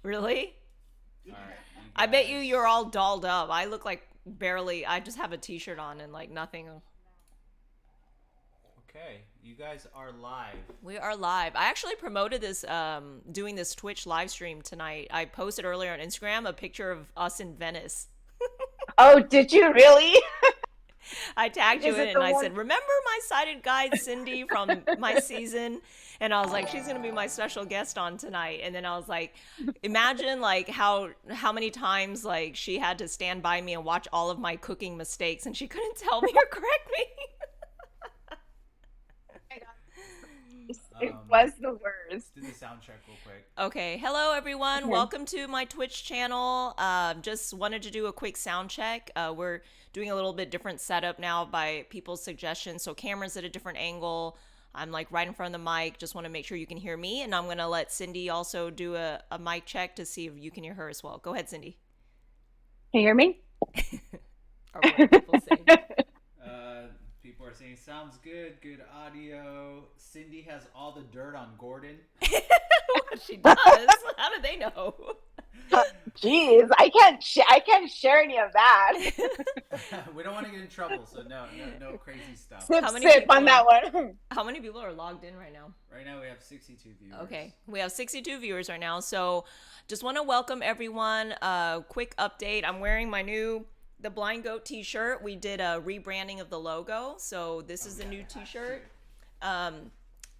Really? All right, you I bet you're guys. all dolled up. I look like barely. I just have a t-shirt on and like nothing. Okay, you guys are live. We are live. I actually promoted this doing this Twitch live stream tonight. I posted earlier on Instagram a picture of us in Venice. Oh, did you really? I tagged you Is in it it and the I one? said, "Remember my sighted guide Cindy from my season?" And I was like, "She's going to be my special guest on tonight." And then I was like, "Imagine like how many times like she had to stand by me and watch all of my cooking mistakes and she couldn't tell me or correct me." It Um, was the worst. let's do the sound check real quick. Okay, hello everyone. Okay. Welcome to my Twitch channel. Just wanted to do a quick sound check. We're doing a little bit different setup now by people's suggestions. So cameras at a different angle. I'm like right in front of the mic. Just want to make sure you can hear me, and I'm gonna let Cindy also do a mic check to see if you can hear her as well. Go ahead, Cindy. Can you hear me? Or what are people saying? Uh, People are saying sounds good, good audio. Cindy has all the dirt on Gordon. What she does? How do they know? Jeez, I can't share any of that. We don't want to get in trouble, so no crazy stuff. Sip, How many sip people on are? that one. How many people are logged in right now? Right now we have 62 viewers. Okay, we have 62 viewers right now. So just want to welcome everyone. Quick update. I'm wearing the Blind Goat t-shirt. We did a rebranding of the logo. So this is the Yeah, new it has t-shirt. to.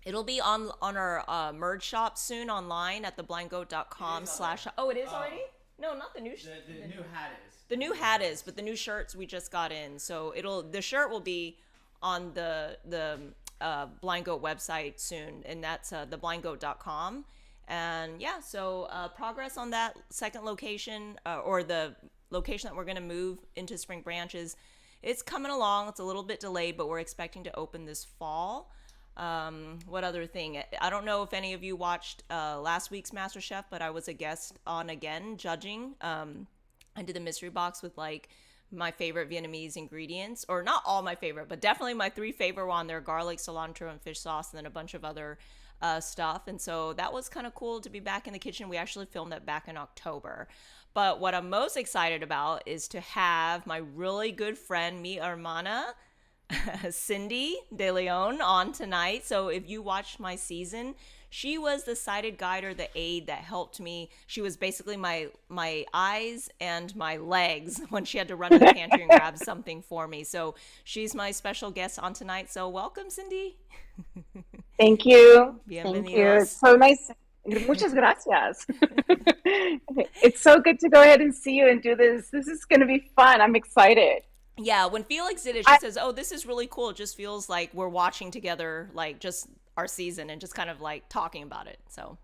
It'll be on our merge shop soon online at theblindgoat.com It is slash. already. Oh, it is Oh. already? No, not the new. The new hat is. The new hat is, but the new shirts we just got in. So the shirt will be on the Blind Goat website soon, and that's theblindgoat.com. And yeah, so progress on that second location or the location that we're going to move into Spring Branches. It's coming along. It's a little bit delayed, but we're expecting to open this fall. What other thing? I don't know if any of you watched last week's MasterChef, but I was a guest on again judging. I did the mystery box with like my favorite Vietnamese ingredients, or not all my favorite, but definitely my three favorite were on there: garlic, cilantro, and fish sauce, and then a bunch of other stuff. And so that was kind of cool to be back in the kitchen. We actually filmed that back in October. But what I'm most excited about is to have my really good friend, mi hermana, Cindy De Leon, on tonight. So if you watched my season, she was the sighted guide or the aide that helped me. She was basically my eyes and my legs when she had to run to the pantry and grab something for me. So she's my special guest on tonight. So welcome, Cindy. Thank you. Thank you. It's Bienvenidos. so nice. Muchas gracias. It's so good to go ahead and see you and do this. This is going to be fun. I'm excited. Yeah, when Felix did it, she I, says, "Oh, this is really cool. It just feels like we're watching together, like just our season and just kind of like talking about it." So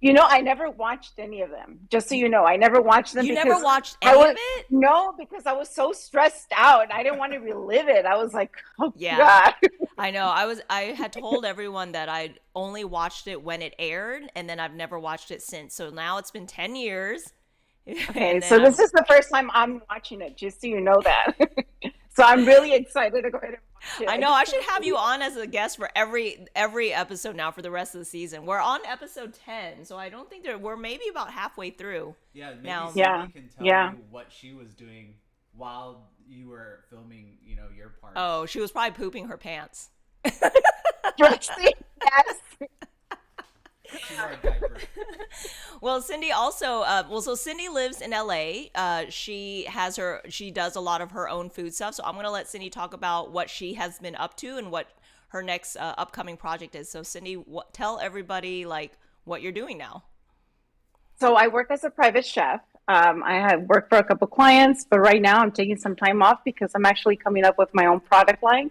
I never watched any of them. Just so you know, I never watched them you never because watched I any of was it? no, because I was so stressed out. I didn't want to relive it. I was like, oh Yeah. God. I know. I had told everyone that I'd only watched it when it aired and then I've never watched it since. So now it's been 10 years. Okay, And then so this is the first time I'm watching it, just so you know that. So I'm really excited to go ahead and watch it. I I know just I can't should have you believe on as a guest for every episode now for the rest of the season. We're on episode 10, so I don't think we're maybe about halfway through Yeah, maybe now. Yeah, Cindy can tell yeah. you what she was doing while you were filming, your parts. Oh, she was probably pooping her pants. Dressing, yes. She wore a diaper. Well, Cindy also, so Cindy lives in LA. She does a lot of her own food stuff. So I'm going to let Cindy talk about what she has been up to and what her next upcoming project is. So Cindy, tell everybody like what you're doing now. So I work as a private chef. I have worked for a couple clients, but right now I'm taking some time off because I'm actually coming up with my own product line.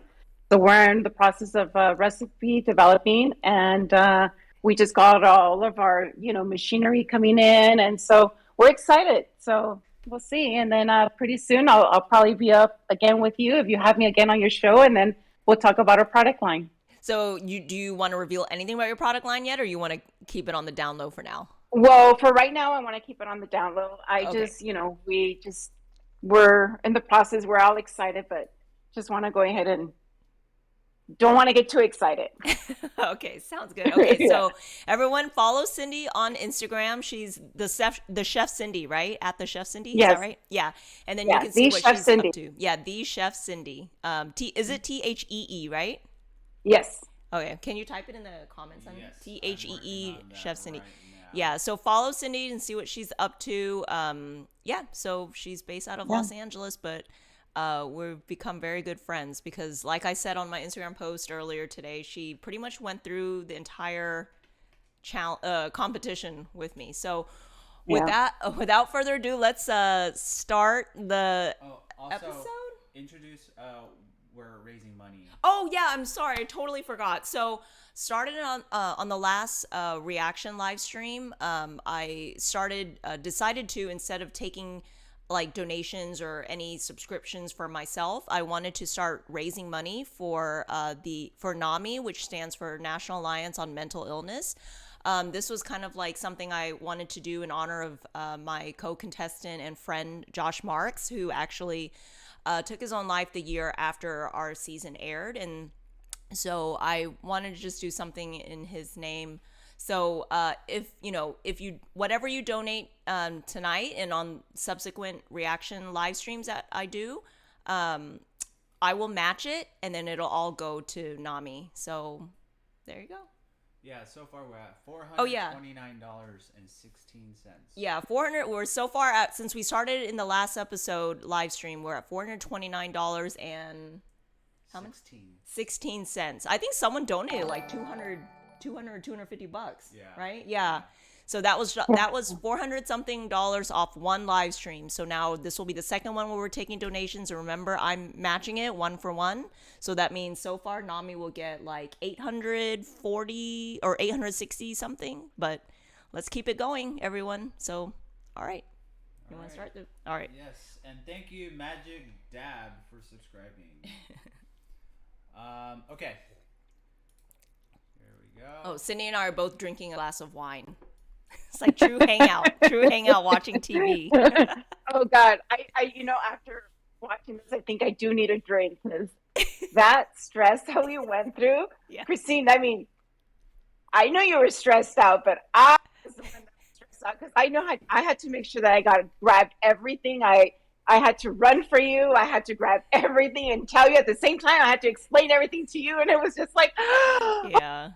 So we're in the process of recipe developing, and we just got all of our, machinery coming in, and so we're excited. So we'll see, and then pretty soon I'll probably be up again with you if you have me again on your show, and then we'll talk about our product line. So do you want to reveal anything about your product line yet, or you want to keep it on the down low for now? Well, for right now, I want to keep it on the down low. I Okay. just, we're in the process. We're all excited, but just want to go ahead and don't want to get too excited. Okay, sounds good. Okay, Yeah. so everyone follow Cindy on Instagram. She's the chef Cindy, right? At the chef Cindy, is that Yes. right? Yeah, and then you Yeah. can see The what Chef she's Cindy. up to. Yeah, the chef Cindy. Is it THEE, right? Yes. Okay, can you type it in the comments? On Yes, I'm THEE working on that chef Cindy. right now. Yeah, so follow Cindy and see what she's up to. Yeah, so she's based out of Yeah. Los Angeles, but we've become very good friends because, like I said on my Instagram post earlier today, she pretty much went through the entire competition with me. So, with Yeah. that, without further ado, let's start the Oh, also episode. introduce. We're raising money. Oh yeah, I'm sorry, I totally forgot. So started on the last reaction live stream. I decided to, instead of taking like donations or any subscriptions for myself, I wanted to start raising money for NAMI, which stands for National Alliance on Mental Illness. This was kind of like something I wanted to do in honor of my co-contestant and friend Josh Marks, who actually took his own life the year after our season aired. And so I wanted to just do something in his name. So if you whatever you donate tonight and on subsequent reaction live streams that I do, I will match it, and then it'll all go to NAMI. So there you go. Yeah, so far we're at Oh, yeah. $429.16. Yeah, 400. We're so far at, since we started in the last episode live stream, we're at $429 and how much? 16 cents. I think someone donated like 250 bucks. Yeah. Right? Yeah. So that was 400 something dollars off one live stream. So now this will be the second one where we're taking donations. And remember, I'm matching it 1 for 1. So that means so far NAMI will get like 840 or 860 something. But let's keep it going, everyone. So, all right. You want to start? All right. Yes, and thank you, Magic Dab, for subscribing. Okay. Here we go. Oh, Cindy and I are both drinking a glass of wine. It's like true hangout watching TV. Oh God, I after watching this, I think I do need a drink because that stress that we went through, Yeah. Christine. I mean, I know you were stressed out, but I was the one that was stressed out because I had to make sure that I grabbed everything. I had to run for you. I had to grab everything and tell you at the same time. I had to explain everything to you, and it was just like, Yeah.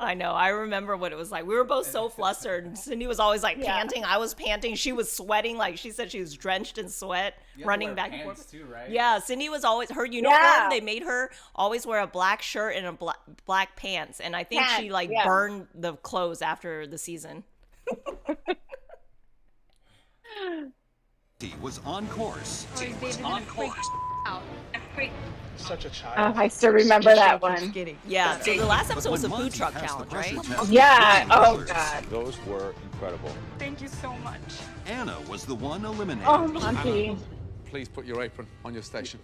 I know. I remember what it was like. We were both so flustered. Cindy was always like panting. I was panting. She was sweating. Like she said, she was drenched in sweat, You have to running wear back and pants forth. too, right? Yeah, Cindy was always, her uniform, Yeah. they made her always wear a black shirt and a black pants. And I think she like yeah. burned the clothes after the season. He was on course. Such a child. I still remember that one. Yeah, so the last episode was But a when food Monty truck passed the challenge, pressure right? test, Yeah. flying Oh colors, God. Those were incredible. Thank you so much. Anna was the one eliminated. Oh, Monty. Please put your apron on your station.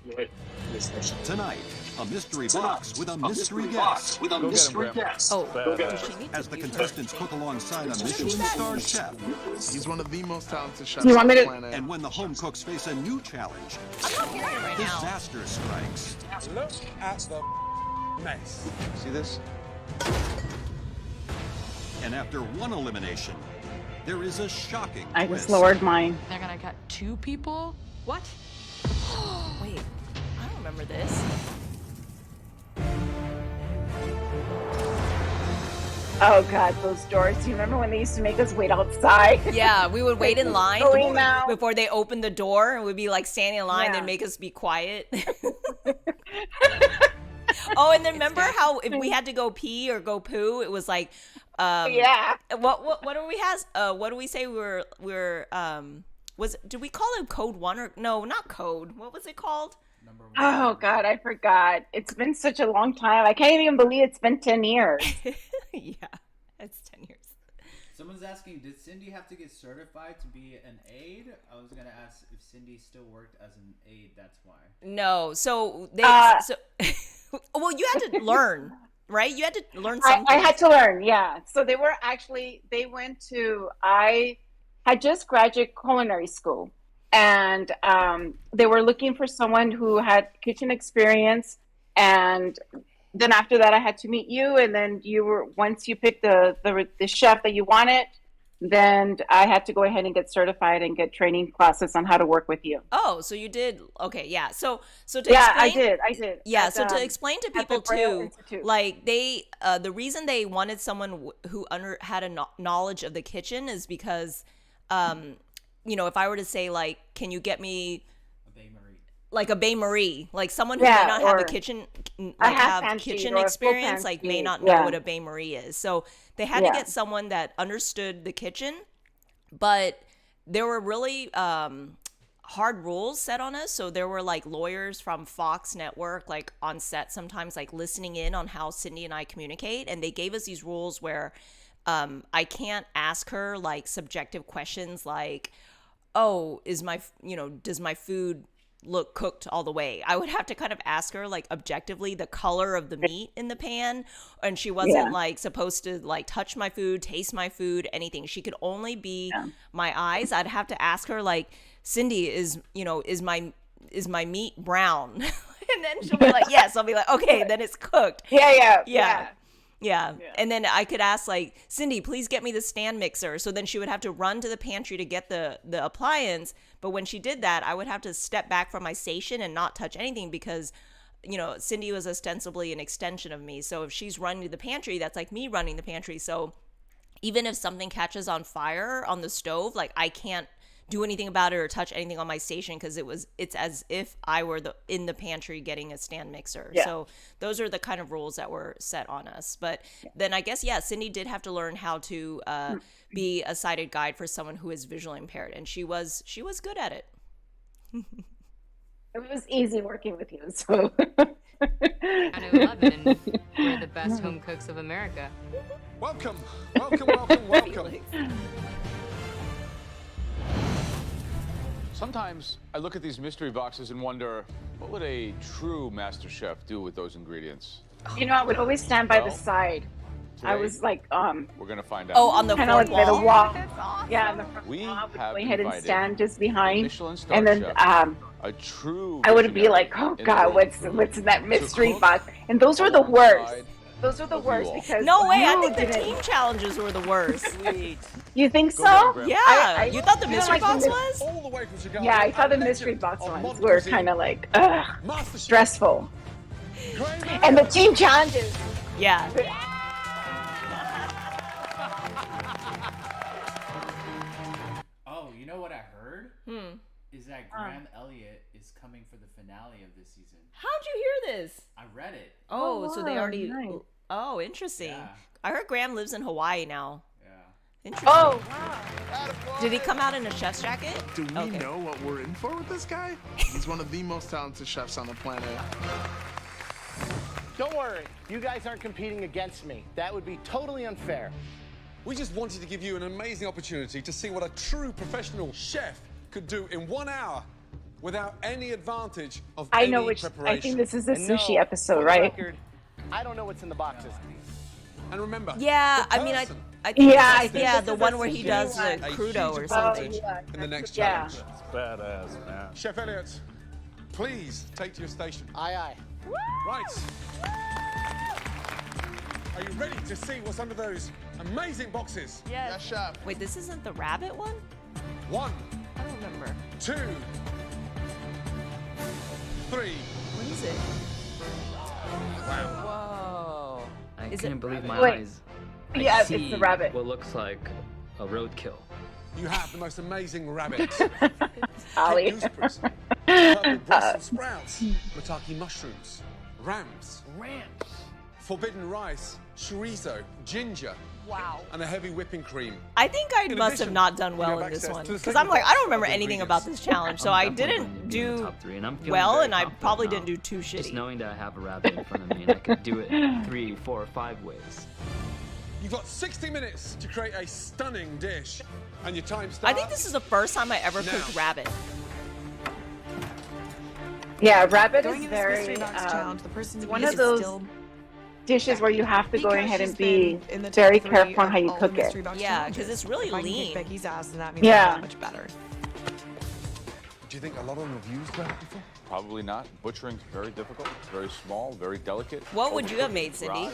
Tonight, a mystery box with a mystery guest. Go get him, Graham. Oh, does she need to As the mute her? contestants cook alongside a Michelin-starred chef, He's one of the most talented chefs You on want me the to- planet. and when the home cooks face a new challenge, I'm not hearing it right now. disaster strikes. Look at the mess. See this? And after one elimination, there is a shocking I twist. just lowered mine. They're gonna cut 2 people? What? Wait, I don't remember this. Oh God, those doors. Do you remember when they used to make us wait outside? Yeah, we would wait in line Going now. before they opened the door, and we'd be like standing in line Yeah. and make us be quiet. Oh, and then remember how if we had to go pee or go poo, it was like, Yeah. what do we has? What do we say? Did we call it code 1 or no? Not code. What was it called? Number 1. Oh God, I forgot. It's been such a long time. I can't even believe it's been 10 years. Yeah, it's 10 years. Someone's asking, did Cindy have to get certified to be an aide? I was gonna ask if Cindy still worked as an aide. That's why. No, so they Uh, well, you had to learn, right? You had to learn something. I had to learn, yeah. So I had just graduated culinary school, and they were looking for someone who had kitchen experience, and then after that, I had to meet you, and then once you picked the chef that you wanted, then I had to go ahead and get certified and get training classes on how to work with you. Oh, so you did. Okay, yeah. So to Yeah, explain, I did. yeah. At, So to explain to at the people Braille too, Institute. like the reason they wanted someone who had a knowledge of the kitchen is because, if I were to say like, can you get me like a bain marie, like someone who may not have a kitchen, like have kitchen experience, like may not know what a bain marie is. So they had to get someone that understood the kitchen, but there were really hard rules set on us. So there were like lawyers from Fox Network, like on set sometimes, like listening in on how Cindy and I communicate, and they gave us these rules where I can't ask her like subjective questions like, oh, does my food look cooked all the way? I would have to kind of ask her like objectively the color of the meat in the pan, and she wasn't like supposed to like touch my food, taste my food, anything. She could only be my eyes. I'd have to ask her like, Cindy, is my meat brown? And then she'll be like, yes. I'll be like, okay, then it's cooked. Yeah. And then I could ask like, Cindy, please get me the stand mixer. So then she would have to run to the pantry to get the appliance. But when she did that, I would have to step back from my station and not touch anything because, Cindy was ostensibly an extension of me. So if she's running to the pantry, that's like me running the pantry. So even if something catches on fire on the stove, like I can't do anything about it or touch anything on my station because it's as if I were in the pantry getting a stand mixer. So those are the kind of rules that were set on us. But then I guess Cindy did have to learn how to be a sighted guide for someone who is visually impaired, and she was good at it. It was easy working with you. So Out of 11, we're the best home cooks of America. Welcome. Sometimes I look at these mystery boxes and wonder, what would a true master chef do with those ingredients? I would always stand by the side. I was like, we're gonna find out. Oh, on the kind of like by the wall. Yeah, on the front We wall. I would have go ahead and invited stand just behind, Michelin star and then chef, a true I would be visionary like, oh in the God, world what's in that mystery cook box? And those were the worst. alongside Those were the of you worst all. because No way, I you think the didn't- team challenges were the worst. Sweet. You think Go ahead, so? Graham. Yeah, you thought the you mystery don't like box the was? All the way from Chicago. Yeah, I thought the a mystery legend box of ones modern were cuisine, kind of like Masterchef. stressful. Graham And the team challenges. Yeah. Oh, you know what I heard? Is that Graham Elliott is coming for the finale of this season. How'd you hear this? I read it. Oh, so they wow, already. nice. Oh, interesting. Yeah. I heard Graham lives in Hawaii now. Yeah. Interesting. Oh, wow. Did he come out in a chef's jacket? Do we Okay. know what we're in for with this guy? He's one of the most talented chefs on the planet. Don't worry, you guys aren't competing against me. That would be totally unfair. We just wanted to give you an amazing opportunity to see what a true professional chef could do in 1 hour without any advantage of I any know which. preparation. I think this is the And no, sushi episode, for the right? record, I don't know what's in the boxes. And remember, Yeah, the I mean, I person think Yeah, that's- I think yeah, this the is one a where he sushi does one. the a crudo huge or advantage something. in the next Yeah. challenge. Badass, man. Chef Elliott, please take to your station. Aye, aye. Right. Are you ready to see what's under those amazing boxes? Yes. chef. Wait, this isn't the rabbit one? 1, I don't remember. 2, 3. What is it? Whoa. I Is can't it- believe my Wait. eyes. Yeah, I it's see the rabbit. what looks like a roadkill. You have the most amazing rabbits. Ali. Gooseberries, purple Brussels sprouts, maitake mushrooms, ramps, forbidden rice, chorizo, ginger, Wow. and a heavy whipping cream. I think I In must have addition, not done you well have in this access one to the because second I'm like, I don't box remember of anything ingredients. about this challenge, so I'm I definitely didn't going to be in the do top 3, and I'm feeling well, very and I confident probably now. didn't do too Just shitty. knowing that I have a rabbit in front of me and I could do it 3, 4, 5 ways. You've got 60 minutes to create a stunning dish, and your time starts. I think this is the first time I ever cooked Now. rabbit. Yeah, rabbit Going is in this very mystery box challenge, the person to one beat of is those still dishes where you have to go because ahead she's and be been in the very top 3 careful on of how you all cook mystery it. box Yeah, challenges. because it's really If I can kick lean. Becky's ass, then that means Yeah. I'm that much better. Do you think a lot of them have used rabbit before? Probably not. Butchering's very difficult. It's very small, very delicate. What would you have made, Cindy?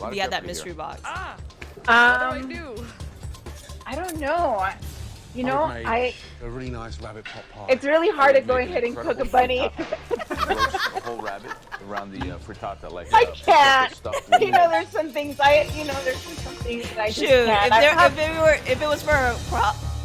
If you had that mystery box. What do I do? I don't know. A really nice rabbit pot pie. It's really hard to go Make an ahead and cook a incredible bunny. frittata. Roast the whole rabbit around the frittata like I can't. stuff. There's some things there's some things that I just Shoot, can't. if it was for a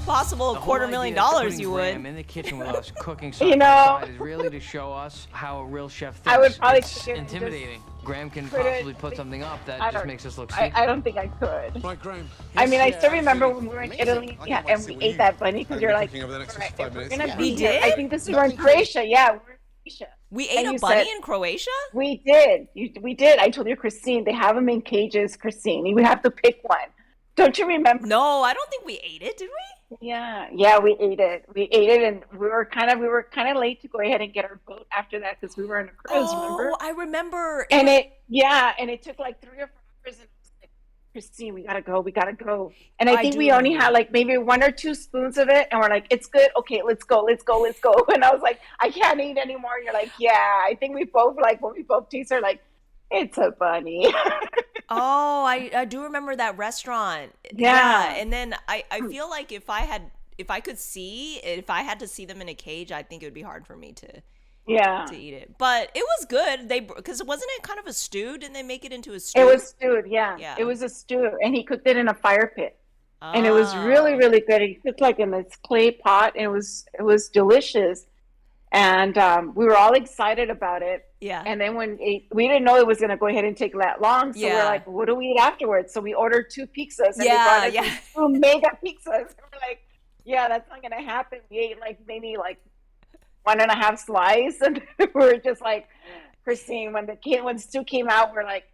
possible $250,000, you would. Graham in the kitchen with us cooking something You know. outside is really to show us how a real chef thinks. I would probably It's cook it and just intimidating. Graham can put it- possibly put something up that I just don't- makes us look I stupid. don't think I could. Right, Graham. I mean, I Yes, still yeah, remember absolutely. when we were in Amazing. Italy, I can't wait and to see we what ate you that bunny because are you're like, cooking over the next "All right, 65 if we're minutes. gonna Yeah. be We here." I did? think this is we're in Croatia. Yeah, we're in Croatia. We ate And a you bunny said- in Croatia? We did. We did. I told you, Christine. They have them in cages, Christine. You have to pick one. Don't you remember? No, I don't think we ate it, did we? Yeah, we ate it. We ate it, and we were kind of late to go ahead and get our boat after that because we were in a cruise. Remember? Oh, I remember. And it took like 3 or 4 hours. And I was like, Christine, we gotta go. And I think do we only remember. had like maybe 1 or 2 spoons of it, and we're like, it's good. Okay, let's go. And I was like, I can't eat anymore. And you're like, yeah. I think we both when we both taste are like, it's a bunny. Oh, I do remember that restaurant. Yeah. And then I feel like if I had to see them in a cage, I think it would be hard for me to eat it. But it was good. Because wasn't it kind of a stew? Didn't they make it into a stew? It was stewed, yeah. Yeah. It was a stew, and he cooked it in a fire pit. And it was really, really good. He cooked like in this clay pot, and it was delicious. And we were all excited about it. Yeah. And then we didn't know it was going to go ahead and take that long, so we're like, what do we eat afterwards? So we ordered 2 pizzas, and we brought us these 2 mega pizzas. And we're like, yeah, that's not going to happen. We ate like maybe like 1.5 slice, and we were just like, Christine, when Stu came out, we're like,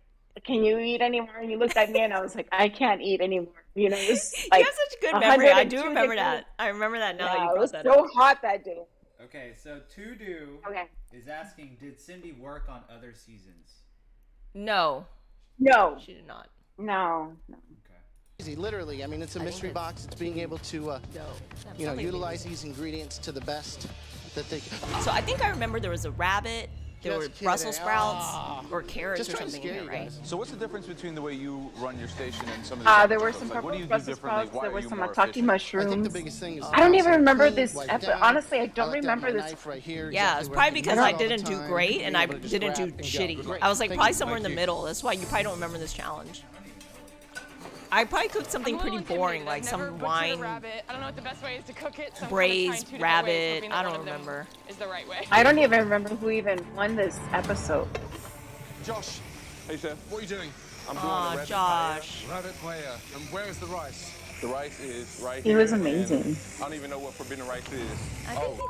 can you eat anymore? And you looked at me, and I was like, I can't eat anymore. It was like, you have such good memory. I do remember that. I remember that now that you brought that up. It was up. so hot that day. Okay, so is asking, did Cindy work on other seasons? No. No. She did not. No. Easy, literally. I mean, it's a mystery box. It's being able to, utilize these ingredients to the best that they can. So I think I remember there was a rabbit. There were Brussels sprouts or carrots Just or trying to something in scare here, you right? guys. So what's the difference between the way you run your station and some of the There were stuff? some Like, what do you do Brussels differently? sprouts. Why There are were you some more maitake efficient? mushrooms. I think the biggest thing is I don't even remember clean, this wipe episode. down. Honestly, I don't like to have remember my this. knife right here, Yeah, exactly it's where probably can because use I it all the didn't do time, great and be I able to just didn't do grab and go. shitty. Great. I was like Thank probably you. somewhere in the middle. That's why you probably don't remember this challenge. I probably cooked something pretty boring, like some wine, Rabbit. I don't know what the best way is to cook it. So I'm braised trying 2 different ways, rabbit. hoping that I one don't of them remember. Is the right way. I don't even remember who even won this episode. Josh, Hey, Chef. what are you doing? I'm doing the Aw, rabbit Josh. Rabbit paella. And where is the rice? paella. The rice is right He here. was and amazing. I don't even know what forbidden rice is. I think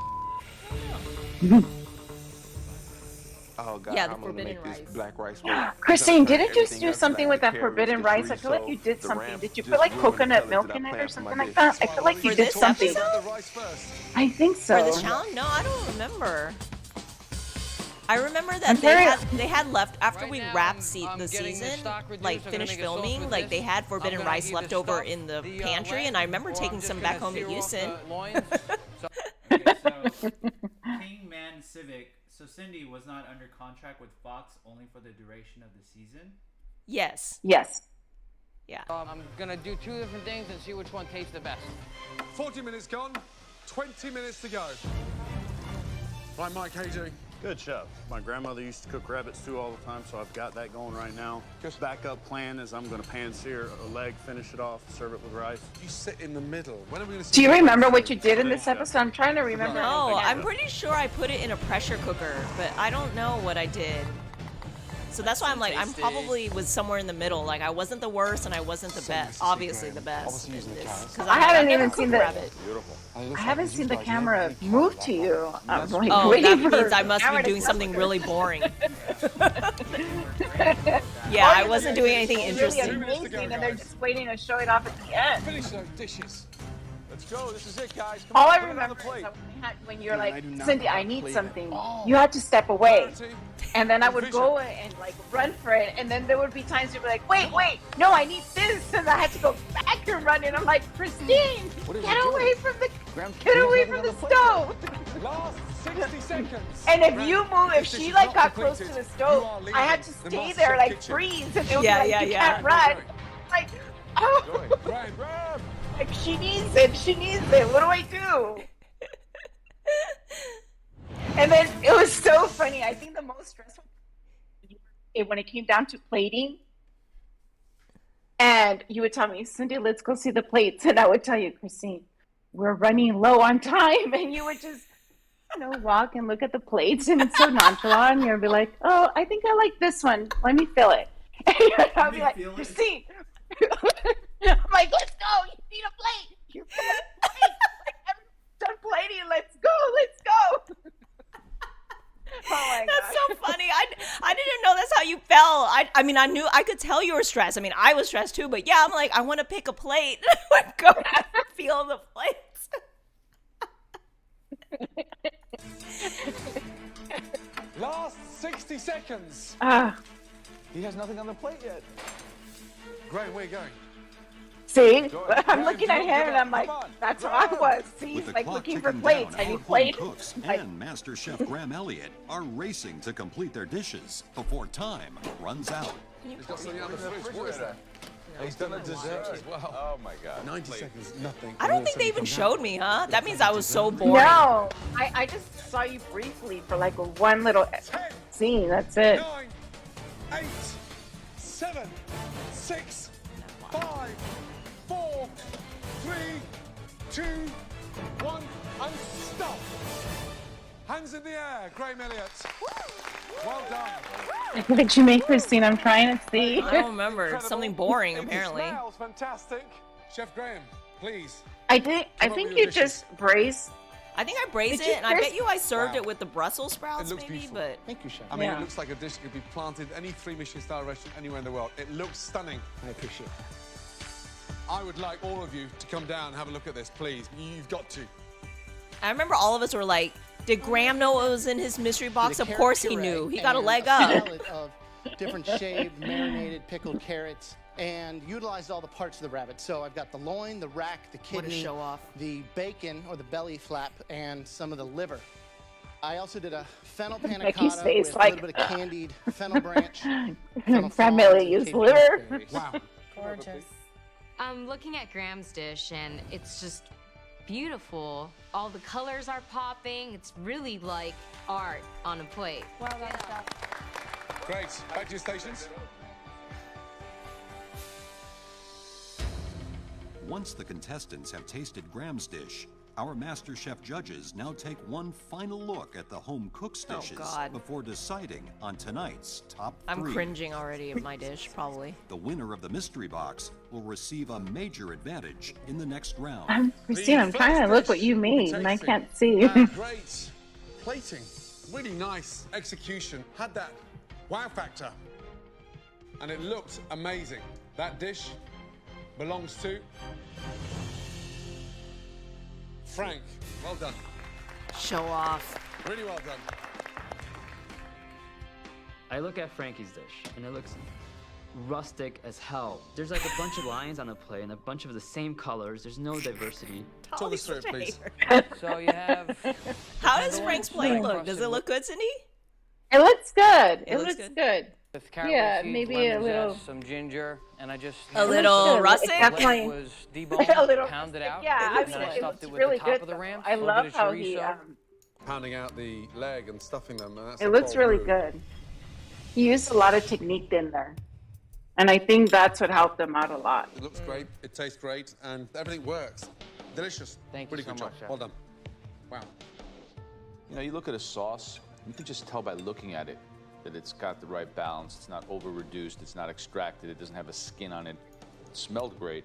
Oh God, Yeah, the I'm gonna forbidden make this rice. black rice. Christine, Turn didn't you everything do else something black, with the that forbidden carrots, rice? the I feel like you chorizo, did the something. ramp Did you just put like ruined the coconut colors milk that I in it or planned for my something like dish. that? I feel like you For did this something. episode? The rice first. I think so. for this challenge, no, I don't remember. I remember that I'm very- they had left after Right we now, wrapped I'm the getting the season, stock reduced. like I'm gonna finished make a sauce filming, with like this. they had forbidden I'm gonna rice either left over stuff in the the, pantry, leg, and I remember or I'm taking just some gonna back home at seal up Houston. the loins. Okay, so King Man Civic. So Cindy was not under contract with Fox only for the duration of the season. Yes. Yes. Yeah. I'm gonna do 2 different things and see which one tastes the best. 40 minutes gone, 20 minutes to go. Right, Mike, how you doing? Good, chef. My grandmother used to cook rabbit stew all the time, so I've got that going right now. Just backup plan is I'm going to pan sear a leg, finish it off, serve it with rice. You sit in the middle. When are we going to see Do you the remember rice? what you did in this episode? I'm trying to remember. No, I'm pretty sure I put it in a pressure cooker, but I don't know what I did. So that's why I'm like, I'm probably was somewhere in the middle. Like I wasn't the worst and I wasn't the best. Obviously the best. Obviously using the carrots. Because I haven't never even cooked seen the- rabbit. Beautiful. I haven't seen the camera move to you. I'm like, Oh, waiting that for means I must camera be to doing come something through. really boring. Yeah, I wasn't doing anything Really interesting. amazing, and they're just waiting to show it off at the end. Finish those dishes. Let's go. This is it, guys. Come All on, I put it on the remember is plate. that when you're like, I do not Cindy, know how I to need plate something. it. You had to step away. Clarity And then I would vision. go and like run for it, and then there would be times you'd be like, wait, no, I need this, and I had to go back and run, and I'm like, Christine, What are you get away doing? from the, Graham, get there's away nothing from on the the plate. stove. Last 60 seconds. And if you move, if This she is like not got close to completed. the You stove, are I had to leaving the stay there Masterchef like kitchen. freeze, and they'll Yeah, be like, yeah, you yeah. can't run. Like, oh, Graham. like she needs it. She needs it. What do I do? And then it was so funny. I think the most stressful when it came down to plating, and you would tell me, Cindy, let's go see the plates, and I would tell you, Christine, we're running low on time, and you would just, walk and look at the plates, and it's so nonchalant. You'll be like, oh, I think I like this one. Let me fill it. And I'll be like, Christine. I'm like, let's go. You need a plate. You're filling a plate. Like, I'm done plating. Let's go. Let's go. Oh my That's gosh. so funny. I didn't know that's how you felt. I mean, I knew, I could tell you were stressed. I mean, I was stressed too, but yeah, I'm like, I want to pick a plate. I would go feel the plates. Last 60 seconds. He has nothing on the plate yet. Graham, where are you going? See, Good. I'm looking at Graham, him and I'm come like, on. that's how I was. See, With the like clock looking for ticking plates. down, I our need home plates. cooks Like, and Master Chef Graham Elliott are racing to complete their dishes before time runs out. He's got something out of the fridge. What is that? He's done a dessert as well. Oh my God. 90 seconds, nothing. I don't think they even showed me, huh? That means I was so boring. no, I just saw you briefly for like one little scene. That's it. 9, 8, 7, 6, 5, 4, 3, 2, 1, and stop. Hands in the air, Graham Elliott. Well done. What did you make, Christine? I'm trying to see. I don't remember. Something boring, It apparently. smells fantastic. Chef Graham, please. I Come up think with you your dishes. just braise. I think I braised Did you it, and I bet you I served Wow. it with the Brussels sprouts, It looks maybe, beautiful. but... Thank you, Chef. I mean, Yeah. it looks like a dish that could be planted any 3 Michelin star restaurant anywhere in the world. It looks stunning. I appreciate it. I would like all of you to come down and have a look at this, please. You've got to. I remember all of us were like, did Graham know what was in his mystery box? The Of carrot course he puree knew. He got a and leg up. salad of different shaved, marinated, pickled carrots, and utilized all the parts of the rabbit. So I've got the loin, the rack, the What a kidney, show off. the bacon or the belly flap, and some of the liver. I also did a fennel panna Becky's cotta face, with a like, little bit of candied fennel branch, fennel Graham fronds, Elliott and used Cape liver. gooseberries. Wow. Gorgeous. I'm looking at Graham's dish, and it's just beautiful. All the colors are popping. It's really like art on a plate. Well done, Chef. Great. Back to your stations. Once the contestants have tasted Graham's dish, our Master Chef judges now take one final look at the home cook's Oh, dishes God. before deciding on tonight's top 3. I'm cringing already at my dish, probably. The winner of the mystery box will receive a major advantage in the next round. Christine, I'm trying to look what you made, and I can't see. Great plating. Really nice execution. Had that wow factor. And it looked amazing. That dish belongs to Frank. Well done. Show off. Really well done. I look at Frankie's dish, and it looks rustic as hell. There's like a bunch of lines on a plate and a bunch of the same colors. There's no diversity. Talk us through it, please. So you have. How does Frank's plate look? Does it look good, Cindy? It looks good. It It looks looks good? good. With carrot Yeah, seeds, maybe lemon a little- zest, some ginger, and I just A little good. rustic? It's leg definitely was deboned, A little pounded rustic, out, yeah, and I then mean, I it stuffed looks it with really the top good, of the though. ramp. I a little love bit of how he. chorizo. Pounding out the leg and stuffing them. And that's It a looks bold really move. good. He used a lot of technique in there, and I think that's what helped him out a lot. It looks great. It tastes great, and everything works. Delicious. Thank you really so good job. much, Chef. Well done. Wow. You know, you look at a sauce, you can just tell by looking at it that it's got the right balance. It's not over-reduced. It's not extracted. It doesn't have a skin on it. It smelled great.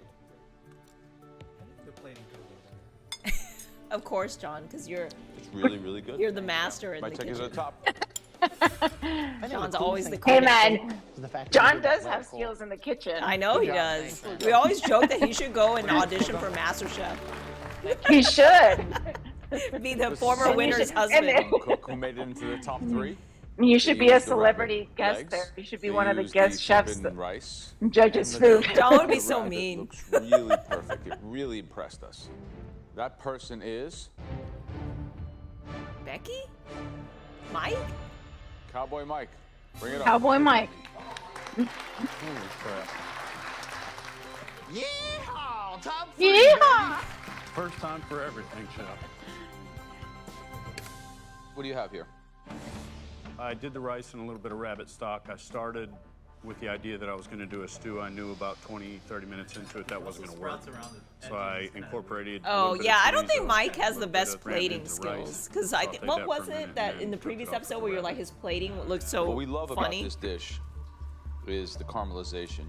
Of course, John, because you're It's really, really good. you're the master in Might the take it to the kitchen. top. John's always the Hey cook. man, The fact that John we did does that have well. skills in the kitchen. I know he Good job. does. Thanks. We always joke that he should go and audition for MasterChef. He should. Be the former And you winner's should- husband. and One cook who made it into the top 3. You should They be a used the celebrity rabbit guest legs. there. You should be They one of the used guest chefs forbidden that rice. judges And the- food. John would be the so rabbit mean. Looks really perfect. It really impressed us. That person is Becky? Mike? Cowboy Mike, bring it up. Cowboy Mike. Holy crap. Yeehaw! Top 3. Yeehaw! First time for everything, Chef. What do you have here? I did the rice and a little bit of rabbit stock. I started with the idea that I was going to do a stew. I knew about 20, 30 minutes into it that wasn't going to work. So I incorporated. Oh yeah, I don't think Mike has the bit best of ram plating into skills rice, because I sauteed think what that was for a minute, it that and in the then previous took it off episode with where the you're like rabbit. his plating looked so What we love funny. about this dish is the caramelization.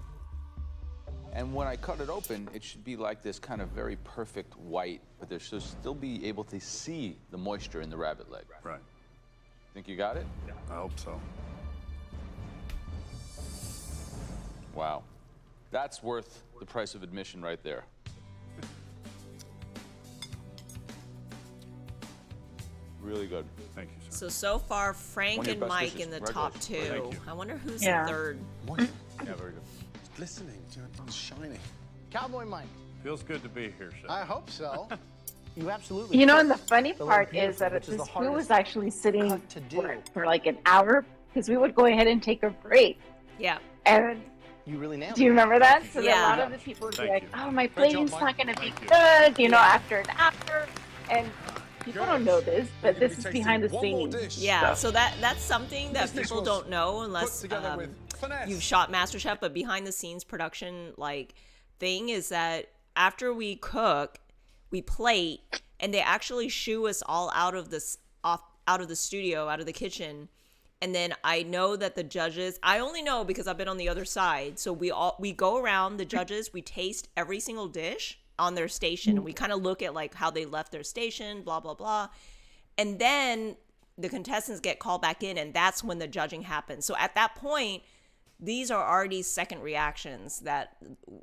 And when I cut it open, it should be like this kind of very perfect white, but there should still be able to see the moisture in the rabbit leg. Right. Think you got it? Yeah, I hope so. Wow. That's worth the price of admission right there. Really good. Thank you, sir. So far, Frank One of and your best Mike dishes. in the top Congratulations. two. Thank you. I wonder who's Yeah. the third. Moist. Yeah, very good. It's glistening. It's shiny. Cowboy Mike. Feels good to be here, Chef. I hope so. You absolutely. You know, and cooked. the funny It looked part is beautiful, that which is the this food was hardest actually sitting cut to do. for like an hour because we would go ahead and take a break. Yeah. And You really nailed it. do you remember that? So Yeah. a lot of the people would be Thank like, you. "Oh, my Great job, plating's Mike. not going to be Thank you. good," you know, Yeah. after an hour. And people don't know this, but this is behind the scenes. Yeah, so that's something that This people was don't know Put unless together with finesse. you've shot MasterChef, but behind the scenes production like thing is that after we cook, we plate, and they actually shoo us all out of this out of the studio, out of the kitchen. And then I know that the judges, I only know because I've been on the other side. So we go around, the judges, we taste every single dish on their station, and we kind of look at like how they left their station, blah blah blah. And then the contestants get called back in, and that's when the judging happens. So at that point, these are already second reactions that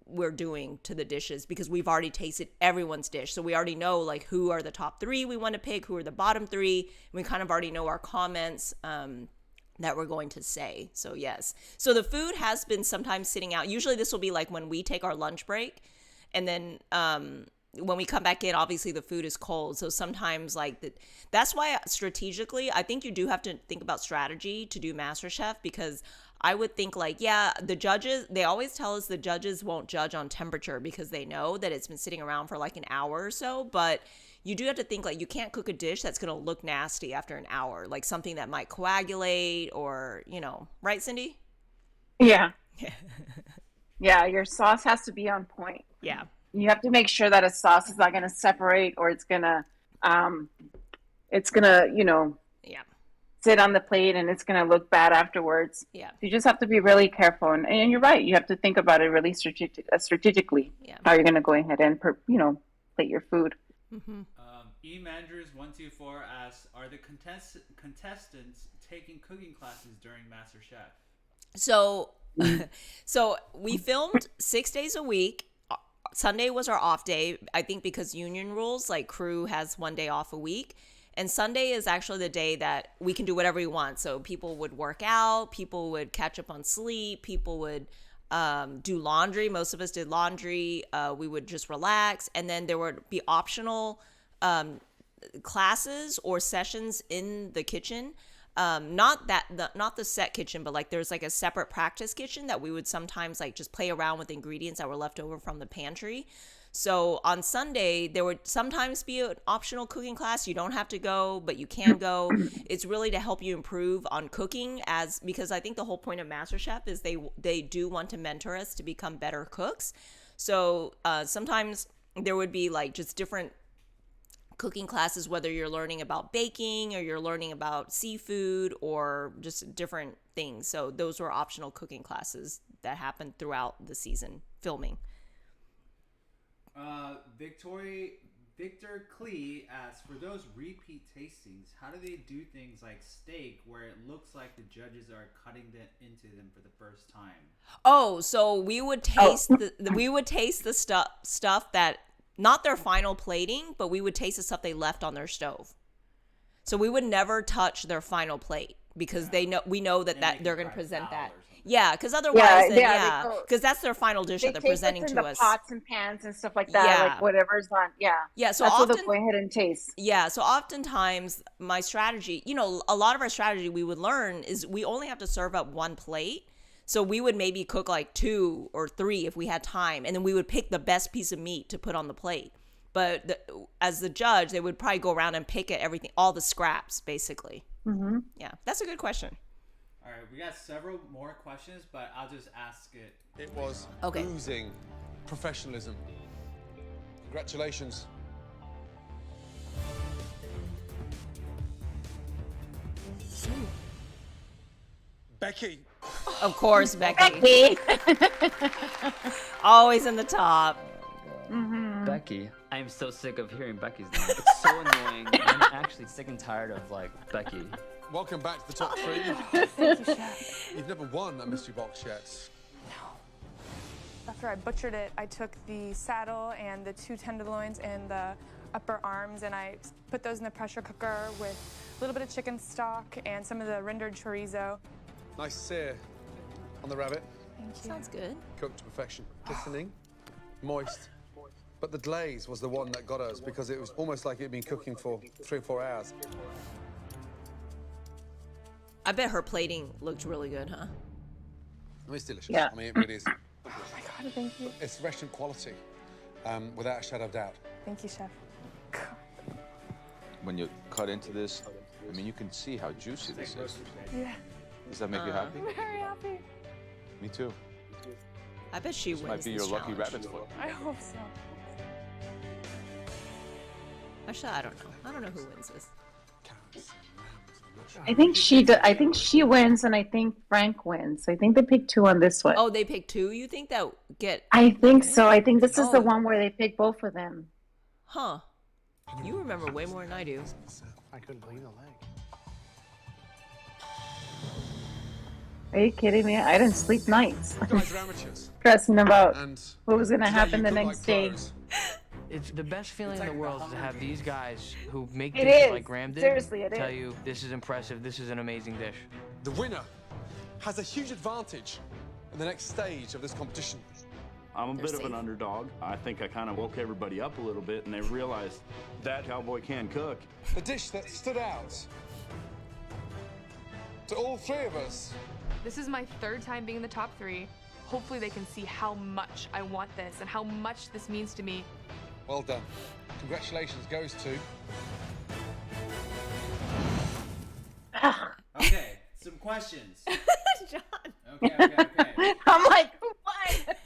we're doing to the dishes because we've already tasted everyone's dish. So we already know like who are the top three we want to pick, who are the bottom three. We kind of already know our comments that we're going to say. So yes. So the food has been sometimes sitting out. Usually this will be like when we take our lunch break, and then when we come back in, obviously the food is cold. So sometimes like that's why strategically, I think you do have to think about strategy to do MasterChef, because I would think like, yeah, the judges, they always tell us the judges won't judge on temperature because they know that it's been sitting around for like an hour or so. But you do have to think like you can't cook a dish that's going to look nasty after an hour, like something that might coagulate or, you know, right, Cindy? Yeah. Yeah, your sauce has to be on point. Yeah. You have to make sure that a sauce is not going to separate, or it's gonna, you know, Yeah. sit on the plate and it's going to look bad afterwards. Yeah. You just have to be really careful, and you're right. You have to think about it really strategically. Yeah. How you're going to go ahead and plate your food. Mm-hmm. E Manders 124 asks, are the contestants taking cooking classes during MasterChef? So, so we filmed 6 days a week. Sunday was our off day, I think, because union rules, like crew has 1 day off a week. And Sunday is actually the day that we can do whatever we want. So people would work out, people would catch up on sleep, people would do laundry. Most of us did laundry. We would just relax. And then there would be optional classes or sessions in the kitchen. Not the set kitchen, but like there's like a separate practice kitchen that we would sometimes like just play around with ingredients that were left over from the pantry. So on Sunday, there would sometimes be an optional cooking class. You don't have to go, but you can go. It's really to help you improve on cooking, because I think the whole point of MasterChef is they do want to mentor us to become better cooks. So sometimes there would be like just different cooking classes, whether you're learning about baking or you're learning about seafood or just different things. So those were optional cooking classes that happened throughout the season filming. Victor Klee asks, for those repeat tastings, how do they do things like steak where it looks like the judges are cutting into them for the first time? Oh, so we would taste the stuff that, not their final plating, but we would taste the stuff they left on their stove. So we would never touch their final plate because we know that they're going to present that. Yeah, because otherwise, they yeah, go- because that's their final dish they that they're taste presenting what's in to the us. pots and pans and stuff like that, Yeah. like whatever's on. Yeah, Yeah, so that's what often they'll go ahead and taste. Yeah, so oftentimes my strategy, a lot of our strategy we would learn is we only have to serve up one plate. So we would maybe cook like 2 or 3 if we had time, and then we would pick the best piece of meat to put on the plate. But as the judge, they would probably go around and pick at everything, all the scraps, basically. Mm-hmm. Yeah, that's a good question. All right, we got several more questions, but I'll just ask it. It was Okay. oozing professionalism. Congratulations. Becky. Of course, Becky. Always in the top. Mm-hmm. Becky. I am so sick of hearing Becky's name. It's so annoying. I'm actually sick and tired of like Becky. Welcome back to the top 3. Thank you, Chef. You've never won a mystery box yet. After I butchered it, I took the saddle and the 2 tenderloins and the upper arms, and I put those in the pressure cooker with a little bit of chicken stock and some of the rendered chorizo. Nice sear on the rabbit. Thank you. Sounds good. Cooked to perfection. Glistening, moist. But the glaze was the one that got us because it was almost like it had been cooking for 3 or 4 hours. I bet her plating looked really good, huh? I mean, it's delicious. Yeah. I mean, it really is. Oh my God, thank you. It's restaurant quality, without a shadow of doubt. Thank you, Chef. When you cut into this, I mean, you can see how juicy this is. Yeah, Does that make you happy? I'm very happy. Me too. I bet she This wins might be this your lucky challenge. rabbit's foot. I hope so. Actually, I don't know. I don't know who wins this. I think she wins, and I think Frank wins. I think they picked 2 on this one. Oh, they pick 2? You think that get... I think so. I think this is the Oh. one where they pick both of them. Huh. You remember way more than I do. I couldn't believe the leg. Are you kidding me? I didn't sleep nights. You guys are amateurs. Stressing about And what was going to today happen you the cook next like day. pros. It's the best feeling in the world is to have these guys who make It dishes is. like Graham did Seriously, it tell is. you this is impressive, this is an amazing dish. The winner has a huge advantage in the next stage of this competition. I'm a They're bit of an safe. underdog. I think I kind of woke everybody up a little bit, and they realized that cowboy can cook. The dish that stood out to all 3 of us. This is my 3rd time being in the top 3. Hopefully they can see how much I want this and how much this means to me. Well done. Congratulations goes to... Okay, some questions. John. Okay. I'm like, what?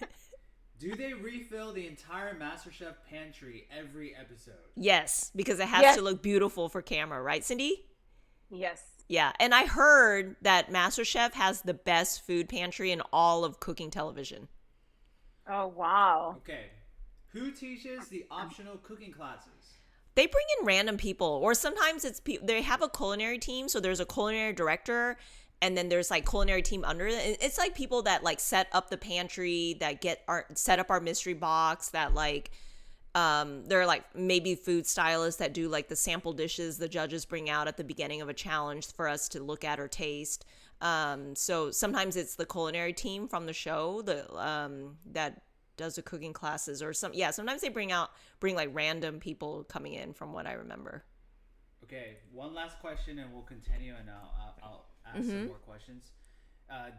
Do they refill the entire MasterChef pantry every episode? Yes, because it has Yes. to look beautiful for camera, right, Cindy? Yes. Yeah, and I heard that MasterChef has the best food pantry in all of cooking television. Oh, wow. Okay. Who teaches the optional cooking classes? They bring in random people, or sometimes they have a culinary team, so there's a culinary director, and then there's like culinary team under it. It's like people that like set up the pantry, that set up our mystery box, that like they're like maybe food stylists that do like the sample dishes the judges bring out at the beginning of a challenge for us to look at or taste. So sometimes it's the culinary team from the show that does the cooking classes, or sometimes they bring like random people coming in, from what I remember. Okay, one last question and we'll continue, and I'll ask some more questions.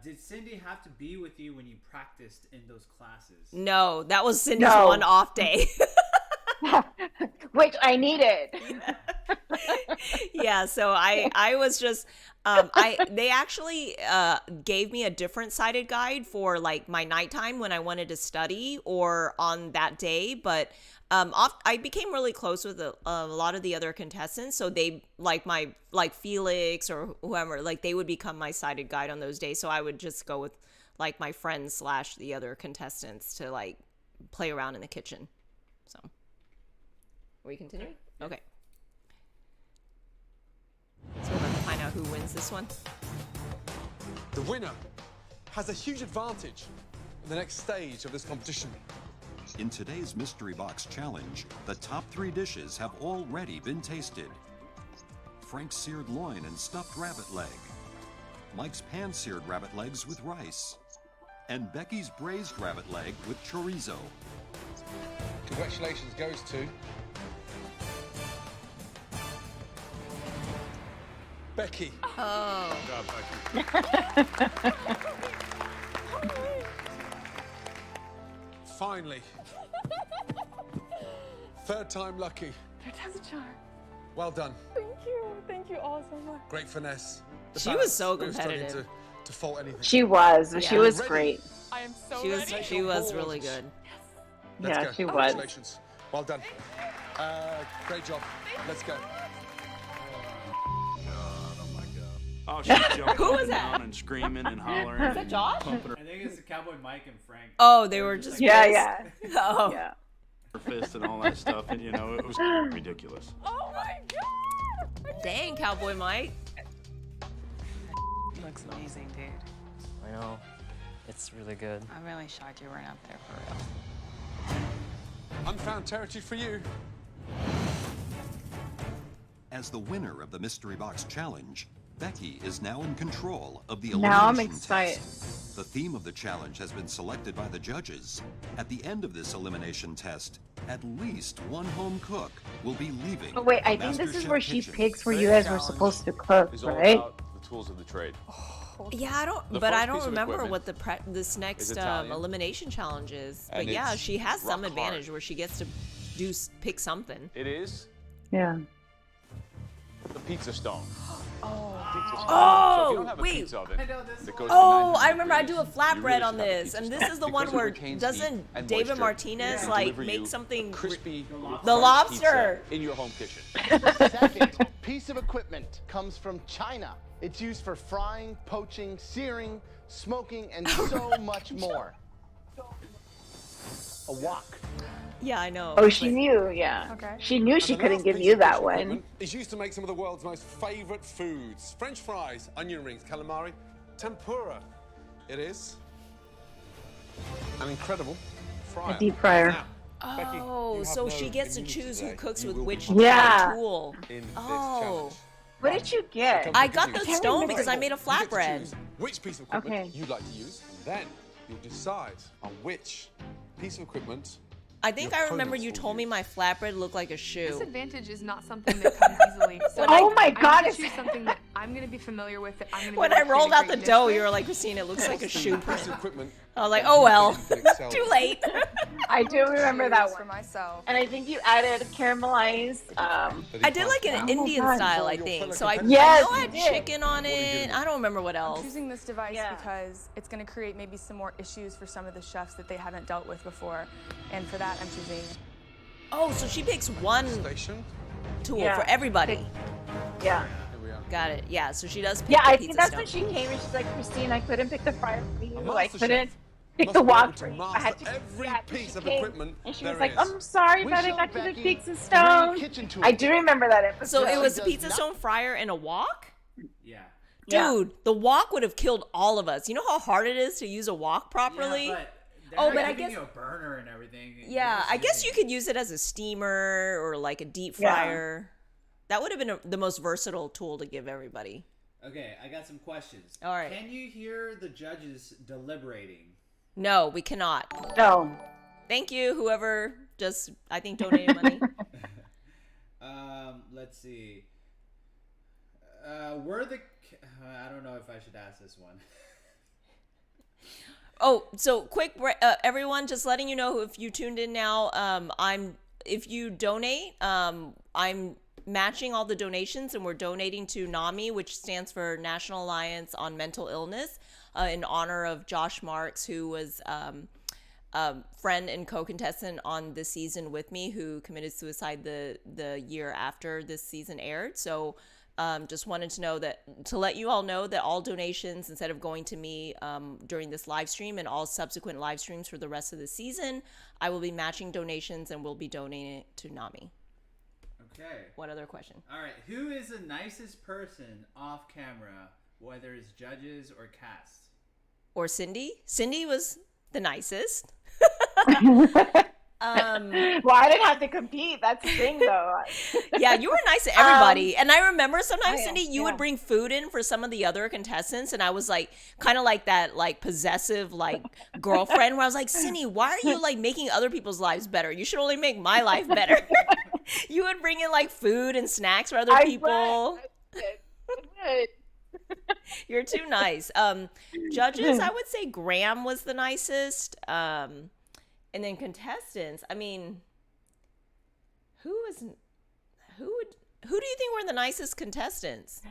Did Cindy have to be with you when you practiced in those classes? No, that was Cindy's No. one off day. Which I needed. Yeah, so I was just they actually gave me a different sighted guide for like my nighttime when I wanted to study or on that day, but I became really close with a lot of the other contestants, so they like Felix or whoever, like they would become my sighted guide on those days, so I would just go with like my friends / the other contestants to like play around in the kitchen. So are we continuing? Okay. So we're about to find out who wins this one. The winner has a huge advantage in the next stage of this competition. In today's Mystery Box Challenge, the top 3 dishes have already been tasted. Frank's seared loin and stuffed rabbit leg, Mike's pan-seared rabbit legs with rice, and Becky's braised rabbit leg with chorizo. Congratulations goes to Becky. Oh. Good job, Becky. Finally. Third time lucky. Third time's a charm. Well done. Thank you. Thank you all so much. Great finesse. The She was balance. so We were struggling competitive. to fault anything. She was. Yeah. She was Ready? great. I am so She ready. was. She was really good. Let's Yeah, go. she was. Congratulations. Well done. Great job. Let's go. Oh, she's jumping Who up was and that? down and screaming and hollering. Is that and Josh? pumping her I think it's Cowboy Mike and Frank. Oh, they were just. Yeah, pissed. yeah. Oh. Yeah. fist and all that stuff, and it was ridiculous. Oh my god! Dang, Cowboy Mike. Looks amazing, dude. I know. It's really good. I'm really shocked you weren't up there for real. Unfound territory for you. As the winner of the Mystery Box Challenge, Becky is now in control of the Now I'm elimination excited. test. The theme of the challenge has been selected by the judges. At the end of this elimination test, at least one home cook will be leaving. Oh, wait, I the think this is MasterChef where she kitchen. picks where you guys were supposed to cook, It's all right? about the tools of the trade. Yeah, I don't. The But I first don't piece of remember equipment what this next Italian. elimination challenge is. But And yeah, it's she has some rock advantage hard. where she gets to pick something. It is Yeah. the pizza stone. Oh, So if you don't have a wait. pizza oven that goes to Oh, 900 I remember I do a degrees, you really flatbread on should have a this, pizza and this stone is the because one it where retains heat doesn't and David moisture Martinez to like deliver make you something crispy the lobster pizza in your home kitchen. Second piece of equipment comes from China. It's used for frying, poaching, searing, smoking, and so much more. A wok. Yeah, I know. Oh, she knew, yeah. Okay. She knew she And the couldn't last give piece you of that kitchen one. equipment is used to make some of the world's most favorite foods. French fries, onion rings, calamari, tempura. It is an incredible fryer. A deep fryer. Now, Becky, you Oh, have so no she gets to immunity choose who today. cooks You with will be which punished Yeah. tool. in this Oh. challenge. What did you get? I got the I can't stone remember. because I made a You get to flatbread. choose which piece of equipment Okay. you'd like to use. Then you'll decide on which piece of equipment. I think your I remember opponents you will told me use. my flatbread looked like a This shoe. advantage is not something that comes easily. So Oh my I God, need it's- to choose something that I'm going to be familiar with. That I'm going to When I rolled out the dough, you were like, Christine, it looks like a shoe print. Piece of equipment. I was like, oh well, that you can excel too with. late. I do remember that for one. myself. And I think you added caramelized. I did like an Oh, Indian God. style, I Your think. fellow So I Yes, know I you had did. chicken on are you it. doing? I don't remember what I'm else. choosing this device Yeah. because it's going to create maybe some more issues for some of the chefs that they haven't dealt with before. And for that, I'm choosing. Oh, so she picks one Station. tool Yeah. for everybody. Yeah. Here we are. Got it. Yeah, so she does pick Yeah, the I pizza think that's stone. when she came and she's like, Christine, I couldn't pick the fryer for you. A I MasterChef couldn't pick must the be wok able to for you. I master had to every yeah, piece she of came, equipment and she was there like, is. I'm sorry, We but I showed got you the Becky pizza three stone. kitchen tools. I do remember that episode. So it was She a does pizza not- stone fryer and a wok? Yeah. Yeah. Dude, the wok would have killed all of us. You know how hard it is to use a wok properly? Yeah, but they're Oh, not but I giving guess- you a burner and everything. Yeah, You're I guess using- you could use it as a steamer or like a deep Yeah. fryer. That would have been the most versatile tool to give everybody. Okay, I got some questions. All right. Can you hear the judges deliberating? No, we cannot. No. Thank you, whoever just, I think, donated money. Let's see. Were the I don't know if I should ask this one. Oh, so quick, everyone, just letting you know if you tuned in now, if you donate, I'm matching all the donations and we're donating to NAMI, which stands for National Alliance on Mental Illness, in honor of Josh Marks, who was a friend and co-contestant on this season with me, who committed suicide the year after this season aired. So just wanted to let you all know that all donations, instead of going to me during this live stream and all subsequent live streams for the rest of the season, I will be matching donations and will be donating it to NAMI. Okay. What other question? All right. Who is the nicest person off camera, whether it's judges or cast? Or Cindy? Cindy was the nicest. Well, I didn't have to compete. That's the thing, though. Yeah, you were nice to everybody. And I remember sometimes, I am, Cindy, you would bring food in for some of the other contestants. And I was like, kind of like that, like possessive, like girlfriend where I was like, Cindy, why are you like making other people's lives better? You should only make my life better. You would bring in like food and snacks for other people. I would. You're too nice. Judges, I would say Graham was the nicest. And then contestants, I mean, who do you think were the nicest contestants?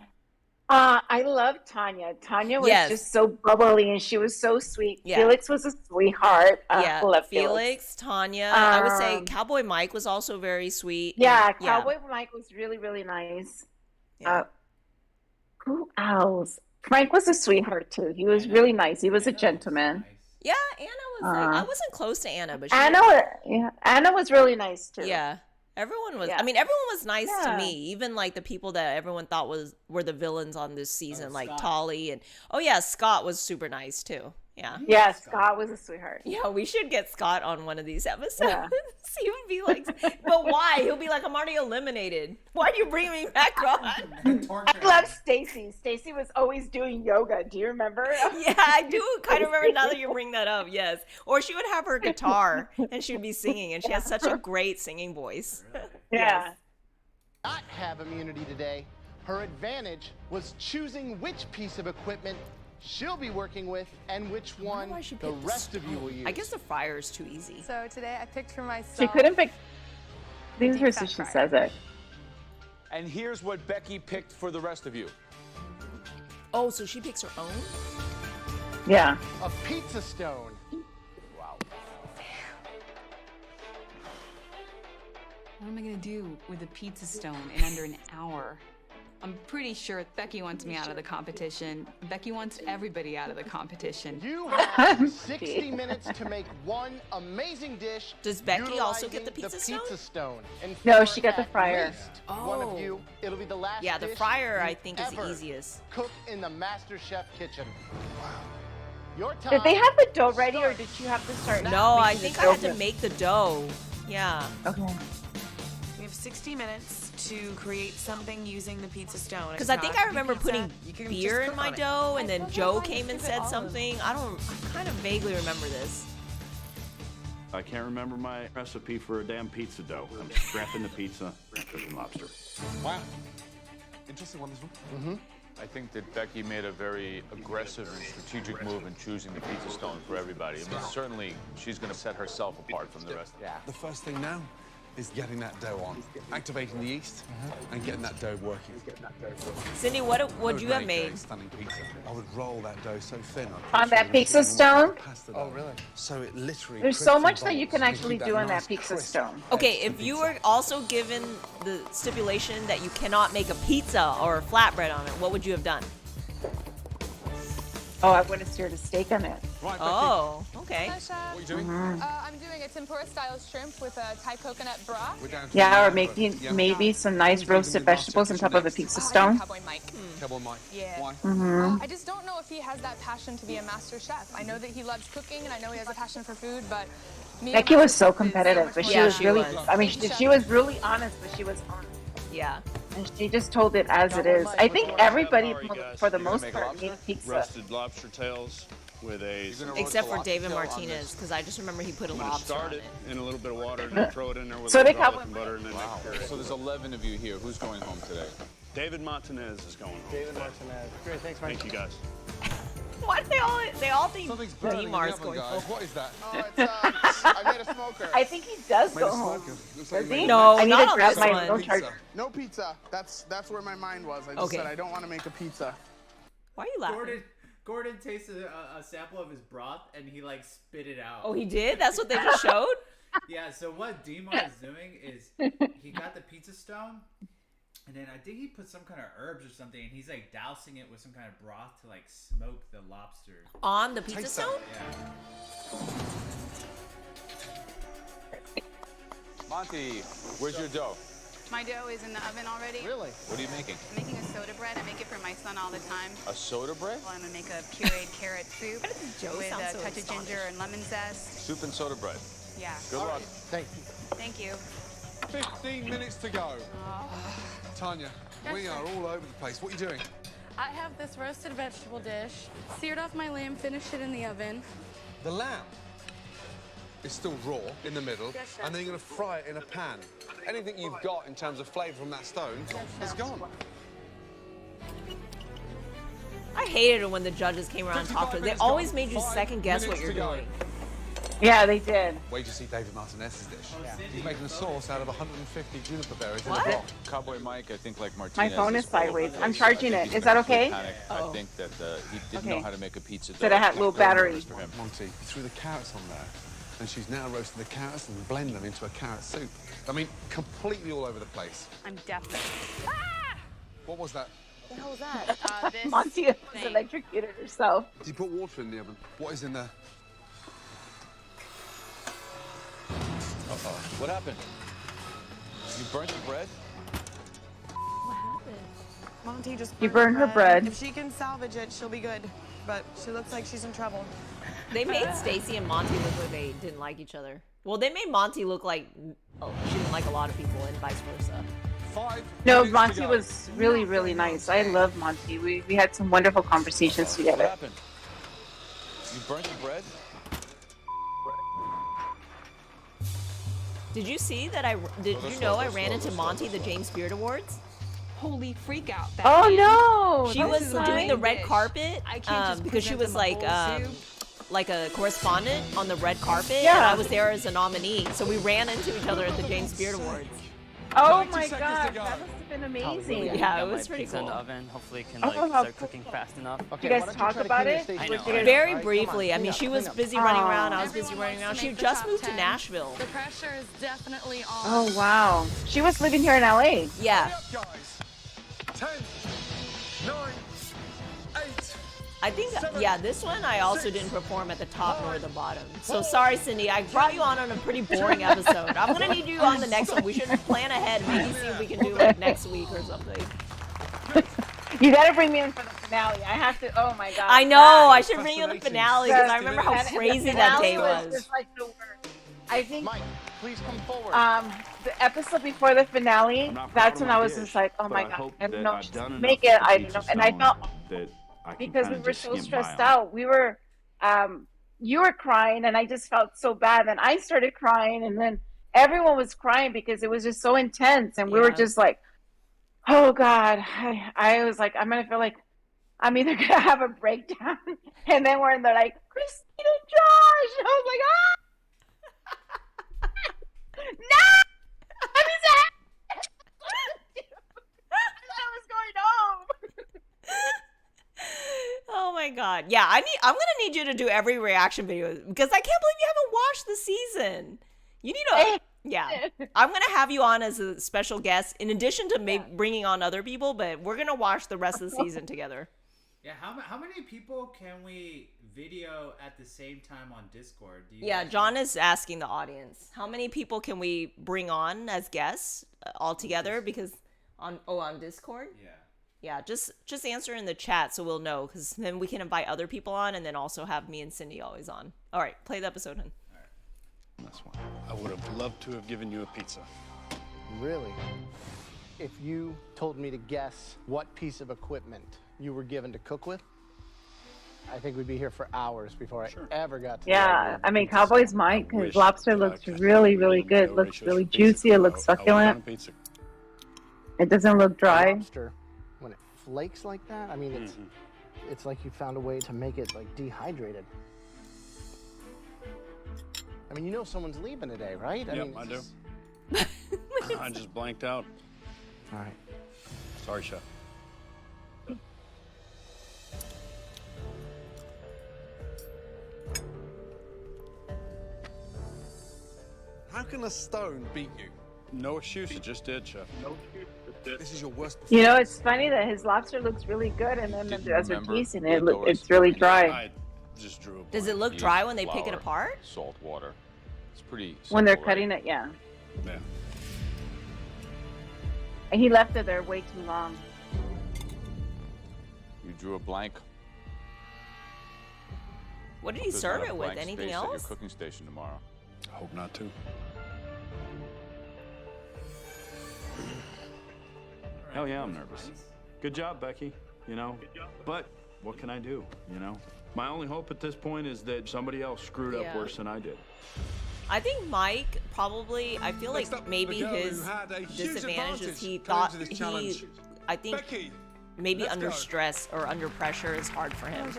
I love Tanya. Tanya was just so bubbly and she was so sweet. Yeah. Felix was a sweetheart. Yeah, Love Felix, Tanya. I would say Cowboy Mike was also very sweet. Yeah, Cowboy Mike was really, really nice. Yeah. Who else? Frank was a sweetheart too. He was really nice. He was a gentleman. Yeah, Anna was like, I wasn't close to Anna, but Anna was really nice too. Yeah. Everyone was. I mean, everyone was nice to me. Even like the people that everyone thought were the villains on this season, like Tolly and Scott was super nice too. Yeah. Yeah, Scott was a sweetheart. Yeah, we should get Scott on one of these episodes. Yeah. He would be like, but why? He'll be like, I'm already eliminated. Why do you bring me back on? I love Stacy. Stacy was always doing yoga. Do you remember? Yeah, I do kind of remember now that you bring that up. Yes. Or she would have her guitar and she would be singing, and she has such a great singing voice. Yeah. Not have immunity today. Her advantage was choosing which piece of equipment she'll be working with and which one the rest of you will use. I guess the fryer is too easy. So today I picked for myself. She couldn't pick. These are so she says it. And here's what Becky picked for the rest of you. Oh, so she picks her own? Yeah. A pizza stone. Wow. What am I gonna do with a pizza stone in under an hour? I'm pretty sure Becky wants me out of the competition. Becky wants everybody out of the competition. You have 60 minutes to make one amazing dish. Does Becky also get the pizza stone? And No, she got the fryer. One of you, it'll be the last Yeah, the dish fryer I you think is the ever easiest. Cook in the Masterchef kitchen. Your time. Did they have the dough ready, or did you have to start? No, I making think the I had dough? to make the dough. Yeah. Okay. We have 60 minutes to create something using the pizza stone. Because I think I remember putting beer in my dough, and then Joe came and said something. I kind of vaguely remember this. I can't remember my recipe for a damn pizza dough. I'm scrapping the pizza, cooking lobster. Wow. Interesting one, this one. I think that Becky made a very aggressive and strategic move in choosing the pizza stone for everybody. I mean, certainly she's going to set herself apart from the rest. Yeah. The first thing now is getting that dough on, activating the yeast, and getting that dough working. Cindy, what would you have made? Stunning pizza. I would roll that dough so thin. On that pizza stone? Oh, really? So it literally. There's so much that you can actually do on that pizza stone. Okay, if you were also given the stipulation that you cannot make a pizza or a flatbread on it, what would you have done? Oh, I would have seared a steak on it. Right, Oh, okay. What are you doing? I'm doing a tempura style shrimp with a Thai coconut broth. Yeah, or making maybe some nice roasted vegetables on top of a pizza stone. Cowboy Mike. Cowboy Mike. Yeah. Why? I just don't know if he has that passion to be a master chef. I know that he loves cooking and I know he has a passion for food, but me and Becky my was so husband is competitive, much but more she was she really, was. I mean, she was really honest, but she was honest. Yeah. And she just told it as it is. I think everybody, for the most make part, lobster? made pizza. Roasted lobster tails with a. Except for David Martinez, because I just remember he put a I'm gonna lobster on start it. it in a little bit of water and then throw it in there with So a did garlic Cowboy and butter and then Wow. mix it. So there's 11 of you here. Who's going home today? David Martinez is going home. David Martinez. Great, thanks, Mike. Thank you guys. Why do they all think Something's burning in the Demar's oven, going guys. home? What is that? Oh, it's, I made a smoker. I think he does Made go a home. smoker. Looks like Does you he? made No, I need not to on grab this my one. phone charger. No pizza. That's where my mind was. I just Okay. said I don't want to make a pizza. Why are you laughing? Gordon tasted a sample of his broth and he like spit it out. Oh, he did? That's what they just showed? Yeah, so what Demar is doing is he got the pizza stone and then I think he put some kind of herbs or something and he's like dousing it with some kind of broth to like smoke the lobster. On the pizza stone? Yeah. Monty, where's your dough? My dough is in the oven already. Really? What are you making? I'm making a soda bread. I make it for my son all the time. A soda bread? Well, I'm gonna make a pureed carrot soup Joe with sound a so touch of ginger and lemon zest. Soup and soda bread. Yeah. Good luck. Thank you. Thank you. 15 minutes to go. Tanya, we are all over the place. What are you doing? I have this roasted vegetable dish. Seared off my lamb, finished it in the oven. The lamb is still raw in the middle, Yes, chef. and then you're going to fry it in a pan. Anything you've got in terms of flavour from that stone is gone. I hated it when the judges came around and talked to us. They always made you second guess what you're doing. Yeah, they did. Wait to see David Martinez's dish. He's making a sauce out of 150 juniper berries What? in a block. Cowboy Mike, I think like Martinez. My phone is all over sideways. the I'm place. charging I it. think Is he's that got okay? panic. Oh. I think that he didn't Okay. know how to make a pizza dough. Said I had low batteries. For him. Monty, you threw the carrots on there, and she's now roasting the carrots and blend them into a carrot soup. I mean, completely all over the place. I'm definitely. What was that? What the hell was that? This Monty has thing. electrocuted herself. You put water in the oven. What is in there? Uh-oh. What happened? You burnt the bread? What happened? Monty just You burned her bread. If she can salvage it, she'll be good. But she looks like she's in trouble. They made Stacy and Monty look like they didn't like each other. Well, they made Monty look like she didn't like a lot of people and vice versa. 5 No, minutes to Monty go. was really, really nice. I love Monty. We had some wonderful conversations What together. happened? You burnt the bread? Did you see that did you know I ran into Monty the James Beard Awards? Holy freak out. Oh no! She That was doing the red dish. carpet I can't just because she present was them a bowl of soup. like a correspondent on the red carpet, Yeah. and I was there as a nominee. So we ran into each other at the James Beard Awards. Oh 90 my seconds god, to go. that must have been Probably amazing. really Yeah, got it was my pretty pizza in the cool. oven. Hopefully it can Oh, like how start cool. cooking fast enough. You guys talk about it? I know, What you guys- Very briefly. I mean, she was busy running around. I was busy Everyone running wants around. to She make the just top moved to 10. Nashville. The pressure is definitely on. Oh wow. She was living here in LA. Yeah. Hurry up, guys. 10, 9, 8. I think, yeah, this one I also didn't perform at the top nor the bottom. So sorry, Cindy. I brought you on a pretty boring episode. I'm going to need you on the next one. We should plan ahead and maybe see if we can do like next week or something. You gotta bring me in for the finale. I have to. Oh my god. I know. I should bring you on the finale because I remember how And the crazy that day finale was. just like the worst. I think Mike, please come forward. the episode before the finale, that's when I was just like, oh my god, I don't know if she's gonna make it. I don't know. And I felt because we were so stressed out. We were you were crying and I just felt so bad. And I started crying and then everyone was crying because it was just so intense. And we were just like, oh God. I was like, I'm gonna feel like I'm either gonna have a breakdown and then we're in there like, Christina Josh. I was like, ah no! I thought I was going home. Oh my god. Yeah, I'm gonna need you to do every reaction video because I can't believe you haven't watched the season. You need to. Yeah, I'm gonna have you on as a special guest in addition to bringing on other people, but we're gonna watch the rest of the season together. Yeah, how many people can we video at the same time on Discord? Do you Yeah, guys John is asking the audience, how many people can we bring on as guests all together? Because on Discord. Yeah. Yeah, just answer in the chat so we'll know, because then we can invite other people on and then also have me and Cindy always on. All right, play the episode, hun. That's one. I would have loved to have given you a pizza. Really? If you told me to guess what piece of equipment you were given to cook with, I think we'd be here for hours before I ever got to the idea Yeah, of I mean, pizza. Cowboy's Mike, his lobster looks really, really good. Looks really juicy. It looks succulent. It doesn't look dry. Lobster, when it flakes like that, I mean, it's like you found a way to make it like dehydrated. I mean, you know someone's leaving today, right? Yep, mean, I do. it's I just blanked out. All right. Sorry, Chef. How can a stone beat you? No excuse, it just did, Chef. This is your worst You know, it's funny that his lobster looks really good, and then as we're remember tasting the it, doors it's really opening? dry. I just drew a Does it look Use dry when they pick it flour, apart? Salt water. It's pretty When they're simple, cutting right? it, yeah. Yeah. And he left it there way too long. You drew a blank. What did he There's serve not a it with? blank Anything space at your else? cooking station tomorrow. I hope not to. Hell yeah, I'm nervous. Good job, Becky, you know, but what can I do, you know? My only hope at this point is that somebody else screwed up Yeah. worse than I did. I think Mike probably, I feel like maybe his disadvantage is he thought I think maybe under stress or under pressure is hard for him.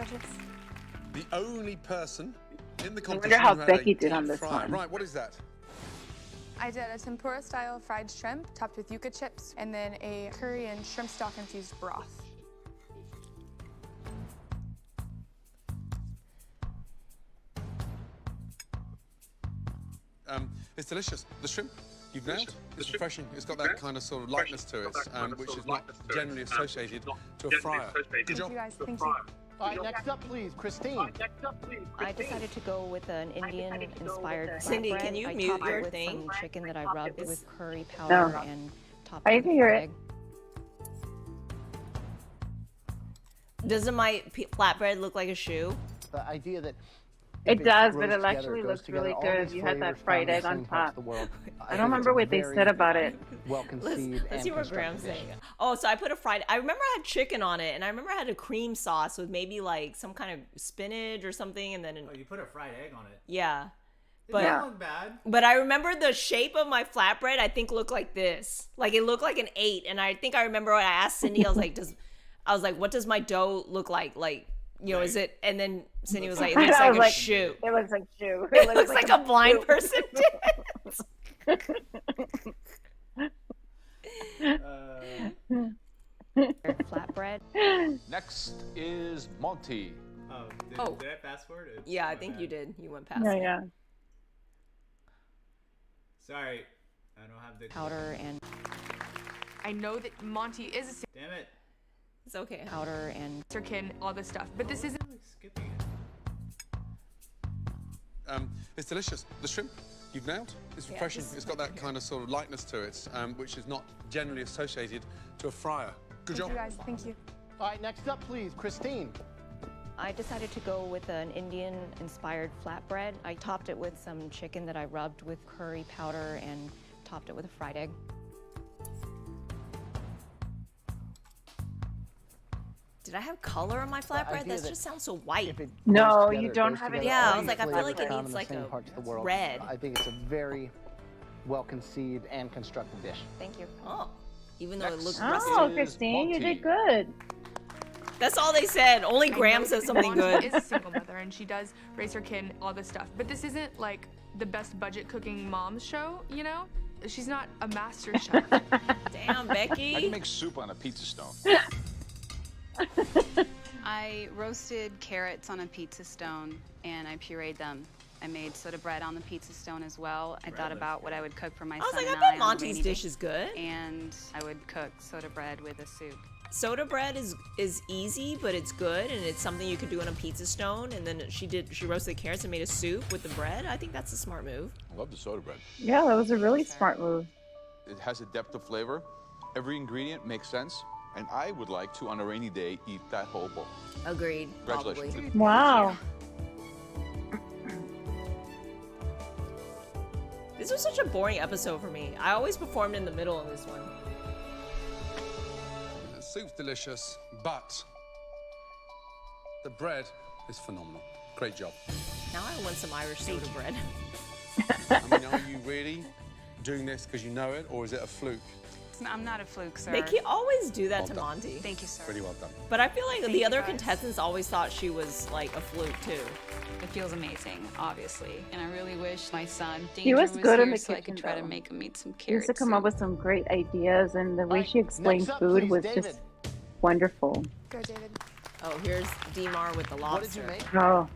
The only person in the I competition wonder how who had Becky a did on deep this fryer. one. Right, what is that? I did a tempura style fried shrimp topped with yuca chips and then a curry and shrimp stock infused broth. It's delicious. The shrimp, you've nailed. It's refreshing. It's got that kind of sort of lightness to it, which is not generally associated to a fryer. Good job. Thank you guys. Thank you. All right, next up, please, Christine. I decided to go with an Indian-inspired Cindy, flatbread. can you I mute topped it your with thing? some chicken that I rubbed with curry powder No. and topped I it can with hear fried it. egg. Doesn't my flatbread look like a shoe? The idea that It if does, grows but it together, actually goes looks together, really all good. these You had that flavors fried found in egg the on same parts top. of the world. I don't remember what they said about it. Well conceived Let's and see what Graham's saying. Oh, so I put a fried. I remember I had chicken on it, and I remember I had a cream sauce with maybe like some kind of spinach or something, and then Oh, you put a fried egg on it. yeah. It But didn't look bad. But I remember the shape of my flatbread. I think looked like this. Like it looked like an 8, and I think I remember when I asked Cindy. I was like, what does my dough look like? Like, you know, is it? And then Cindy was like, it looks I like was a shoe. It looks like shoe. It looks like a blind person did. Flatbread. Next is Monty. Oh, did I fast forward it? Yeah, I think you did. You went past Yeah, it. yeah. Sorry, I don't have the Powder and I know that Monty is a Damn it. It's okay. powder and Masterkin, all this stuff, but this isn't. Skipping it. It's delicious. The shrimp, you've nailed. It's refreshing. It's got that kind of sort of lightness to it, which is not generally associated to a fryer. Good Thank job. you guys. Thank you. All right, next up, please, Christine. I decided to go with an Indian-inspired flatbread. I topped it with some chicken that I rubbed with curry powder and topped it with a fried egg. Did I have color on my flatbread? That just sounds so white. No, you don't have any. Yeah, I orange was like, I feel like it found in needs the like same a parts of the world. red. I think it's a very well-conceived and constructed dish. Thank you. Oh, even though it looks Oh, rusty. Christine, you did good. That's all they said. Only Graham says something Monty good. is a single mother and she does raise her kid, all this stuff. But this isn't like the best budget cooking mom's show, you know? She's not a master chef. Damn, Becky. I can make soup on a pizza stone. I roasted carrots on a pizza stone and I pureed them. I made soda bread on the pizza stone as well. I thought about what I would cook for my I was son like, I and bet on Monty's rainy dish days. is good. And I would cook soda bread with a soup. Soda bread is easy, but it's good, and it's something you could do on a pizza stone. And then she roasted carrots and made a soup with the bread. I think that's a smart move. I love the soda bread. Yeah, that was a really smart move. It has a depth of flavor. Every ingredient makes sense. And I would like to, on a rainy day, eat that whole bowl. Agreed. Congratulations. Probably. Wow. This was such a boring episode for me. I always performed in the middle in this one. The soup's delicious, but the bread is phenomenal. Great job. Now I want some Irish soda bread. I mean, are you really doing this because you know it, or is it a fluke? I'm not a fluke, sir. They can always do that Well to done. Monty. Thank you, sir. Pretty well done. But I feel like Thank the you, other guys. contestants always thought she was like a fluke too. It feels amazing, obviously. And I really wish my son, He Danger, was was good here in the so I kitchen, could try to though. make him eat some She used carrots. to come up with some great ideas, and the way she explained next up, food please, was David. just wonderful. Go, David. Oh, here's Demar with the lobster. What did you make? Oh,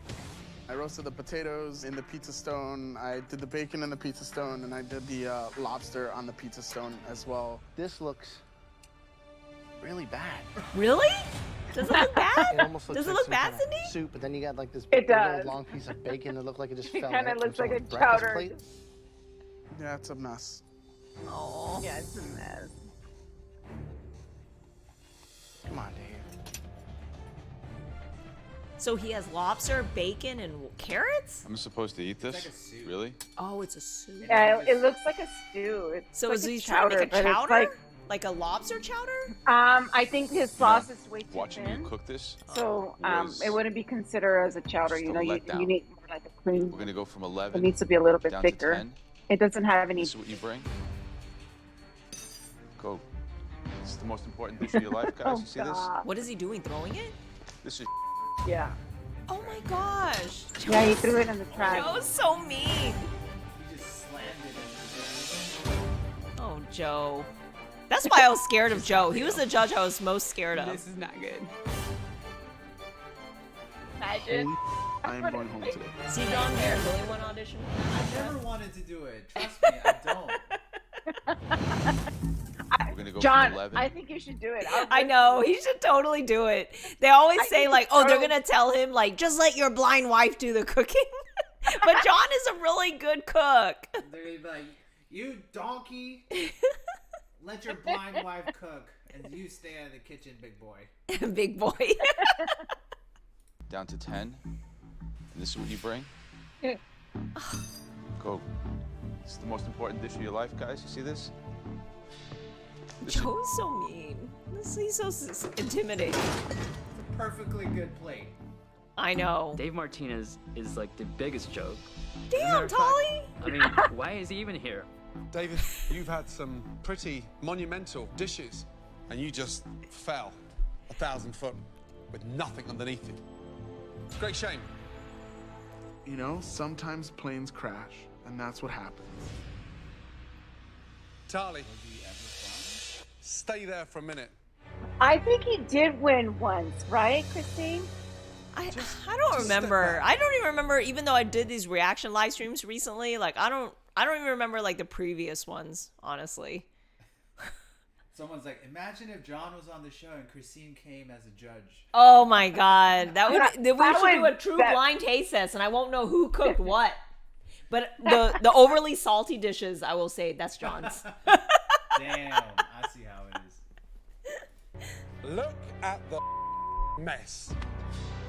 I roasted the potatoes in the pizza stone. I did the bacon in the pizza stone, and I did the lobster on the pizza stone as well. This looks really bad. Really? Does it look bad? It almost looks Does it like look some bad, kind of Cindy? soup, but then you got like this It big old does. long piece of bacon that looked like it just It fell kinda out looks from like a someone's breakfast chowder. plate. Yeah, it's a mess. Oh. yeah, it's a mess. Come on, Dave. So he has lobster, bacon, and carrots? I'm supposed to eat this? Really? Oh, it's a soup. Yeah, it looks like a stew. It's So like is a he trying to make a but it's chowder? Like a lobster chowder? I think his sauce is way too Watching thin. you cook this, So was it wouldn't be considered as a chowder. just You a know, you letdown. need more like a cream. we're gonna go from 11. It needs to be a little bit down thicker. To 10. It doesn't have any. This is what you bring. Go. This is the most important dish of your life, guys. You see this? What is he doing? Throwing it? This is. Yeah. Oh my gosh. Yeah, he threw it in the trash. Joe's so mean. He just slammed it into the Oh, Joe. That's why I was scared of Joe. He was the judge I was most scared of. This is not good. Imagine. I am going home today. See, John, do you really want to audition? I've never wanted to do it. Trust me, I don't. We're gonna go John, from 11. I think you should do it. I know. He should totally do it. They always I say, think like, it's oh, they're so- going to tell him, like, just let your blind wife do the cooking. But John is a really good cook. They're gonna be like, you donkey, let your blind wife cook, and you stay out of the kitchen, big boy. Big boy. Down to 10. And this is what you bring. Go. This is the most important dish of your life, guys. You see this? Joe is so mean. He's so intimidating. It's a perfectly good plate. I know. Dave Martinez is like the biggest joke. Damn, Tolly! I mean, why is he even here? David, you've had some pretty monumental dishes, and you just fell 1,000 foot with nothing underneath you. It's a great shame. You know, sometimes planes crash, and that's what happens. Charlie, stay there for a minute. I think he did win once, right, Christine? I don't remember. I don't even remember, even though I did these reaction live streams recently. Like, I don't even remember, like, the previous ones, honestly. Someone's like, imagine if John was on the show and Christine came as a judge. Oh my God, that would we That should do a would- true that- blind taste test, and I won't know who cooked what. But the overly salty dishes, I will say that's John's. Damn, I see how it is. Look at the mess.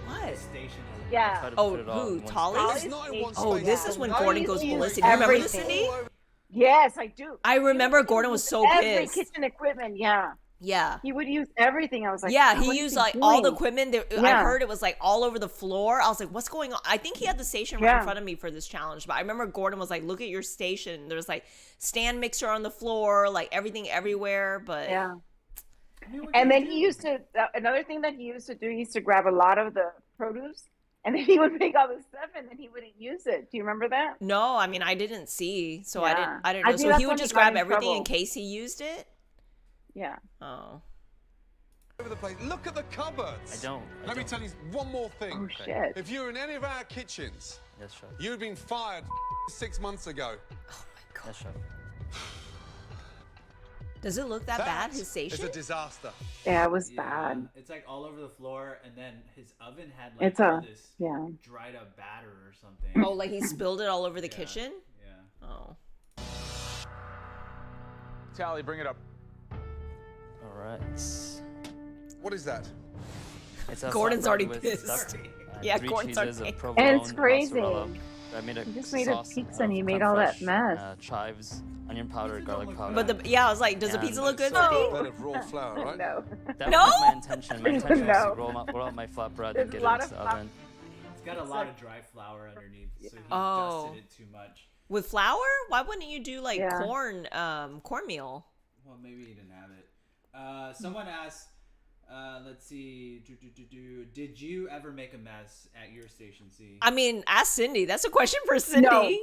What? Station. Yeah. Oh, who? Tolly's? Tolly's Oh, station. this is when Yeah. Gordon goes Tolly's ballistic. You remember this, everything. Cindy? Yes, I do. I remember Gordon was so Every pissed. kitchen equipment, yeah. Yeah. He would use everything. I was like, Yeah, what he is used like all the doing? equipment. I Yeah. heard it was like all over the floor. I was like, what's going on? I think he had the station right in Yeah. front of me for this challenge. But I remember Gordon was like, look at your station. There's like stand mixer on the floor, like everything everywhere. But Yeah. And then he used to, another thing that he used to do, he used to grab a lot of the produce and then he would make all this stuff and then he wouldn't use it. Do you remember that? no, I mean, I didn't see. So I Yeah. didn't I know. think So that's he would when he just got grab in everything in trouble. case he used it? Yeah. Oh. Over the place. Look at the cupboards. I don't. Let me tell you one more thing. Oh, shit. If you were in any of our kitchens, Yes, chef. you'd been fired 6 months ago. Yes, chef. Does it look that bad, his station? It's a disaster. Yeah, it was bad. It's like all over the floor, and then his oven had like It's all a, this yeah. dried up batter or something. Oh, like he spilled it all over the kitchen? Yeah. Oh. Tally, bring it up. All right. What is that? It's a Gordon's flatbread already with pissed. duck, Yeah, 3 Gordon's cheeses, already a pissed. provolone, And it's crazy. mozzarella. I made a You just made a sauce pizza and of you made creme all that fraiche, mess. chives, onion powder, garlic powder. But yeah, I was like, does the and pizza look good, salt. Cindy? A bit of raw flour, right? No. That No? was my intention. My intention was No. to roll out my flatbread There's and get a lot it of into the flour. oven. It's got a lot of dry flour underneath, so he Oh. dusted it too much. With flour? Why wouldn't you do like Yeah. cornmeal? Well, maybe he didn't have it. Someone asked, let's see, did you ever make a mess at your station, C? I mean, ask Cindy. That's a question for Cindy. No.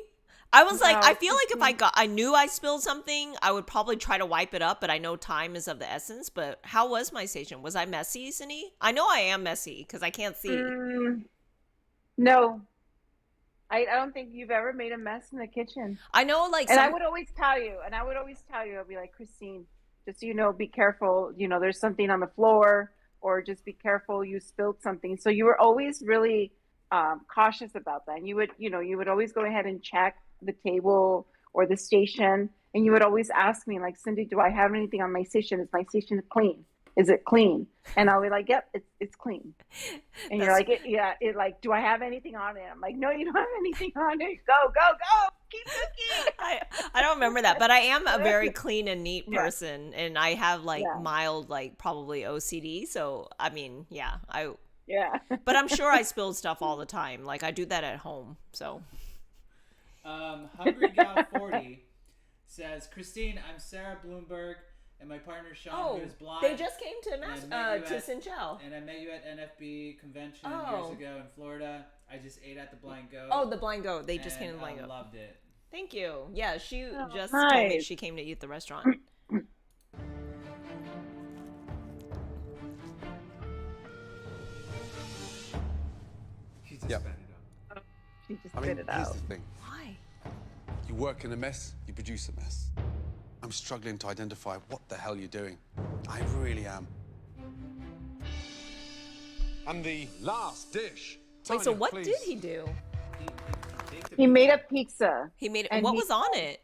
I was like, No, I feel like if I knew I spilled something, I would probably try to wipe it up, but I know time is of the essence. But how was my station? Was I messy, Cindy? I know I am messy because I can't see. No. I don't think you've ever made a mess in the kitchen. I know, like, And I would always tell you, I'd be like, Christine, just so you know, be careful. You know, there's something on the floor, or just be careful, you spilled something. So you were always really cautious about that. And you would always go ahead and check the table or the station. And you would always ask me, like, Cindy, do I have anything on my station? Is my station clean? Is it clean? And I'll be like, yep, it's clean. And you're like, like, do I have anything on it? I'm like, no, you don't have anything on it. Go, keep cooking. I don't remember that, but I am a very clean and neat person, and I have like mild, like probably OCD. So I mean, yeah. But I'm sure I spill stuff all the time. Like I do that at home. So. Hungry Gal 40 says, Christine, I'm Sarah Bloomberg, and my partner Sean, who is blind. They just came to Sinchel. And I met you at NFB convention years ago in Florida. I just ate at the Blind Goat. Oh, the Blind Goat. They just came to the Blind Goat. I loved it. Thank you. Yeah, she just told me she came to eat at the restaurant. She just spit it out. She just spit it out. Here's the thing. Why? You work in a mess, you produce a mess. I'm struggling to identify what the hell you're doing. I really am. And the last dish. Wait, so what did he do? He made a pizza. He made it. What was on it?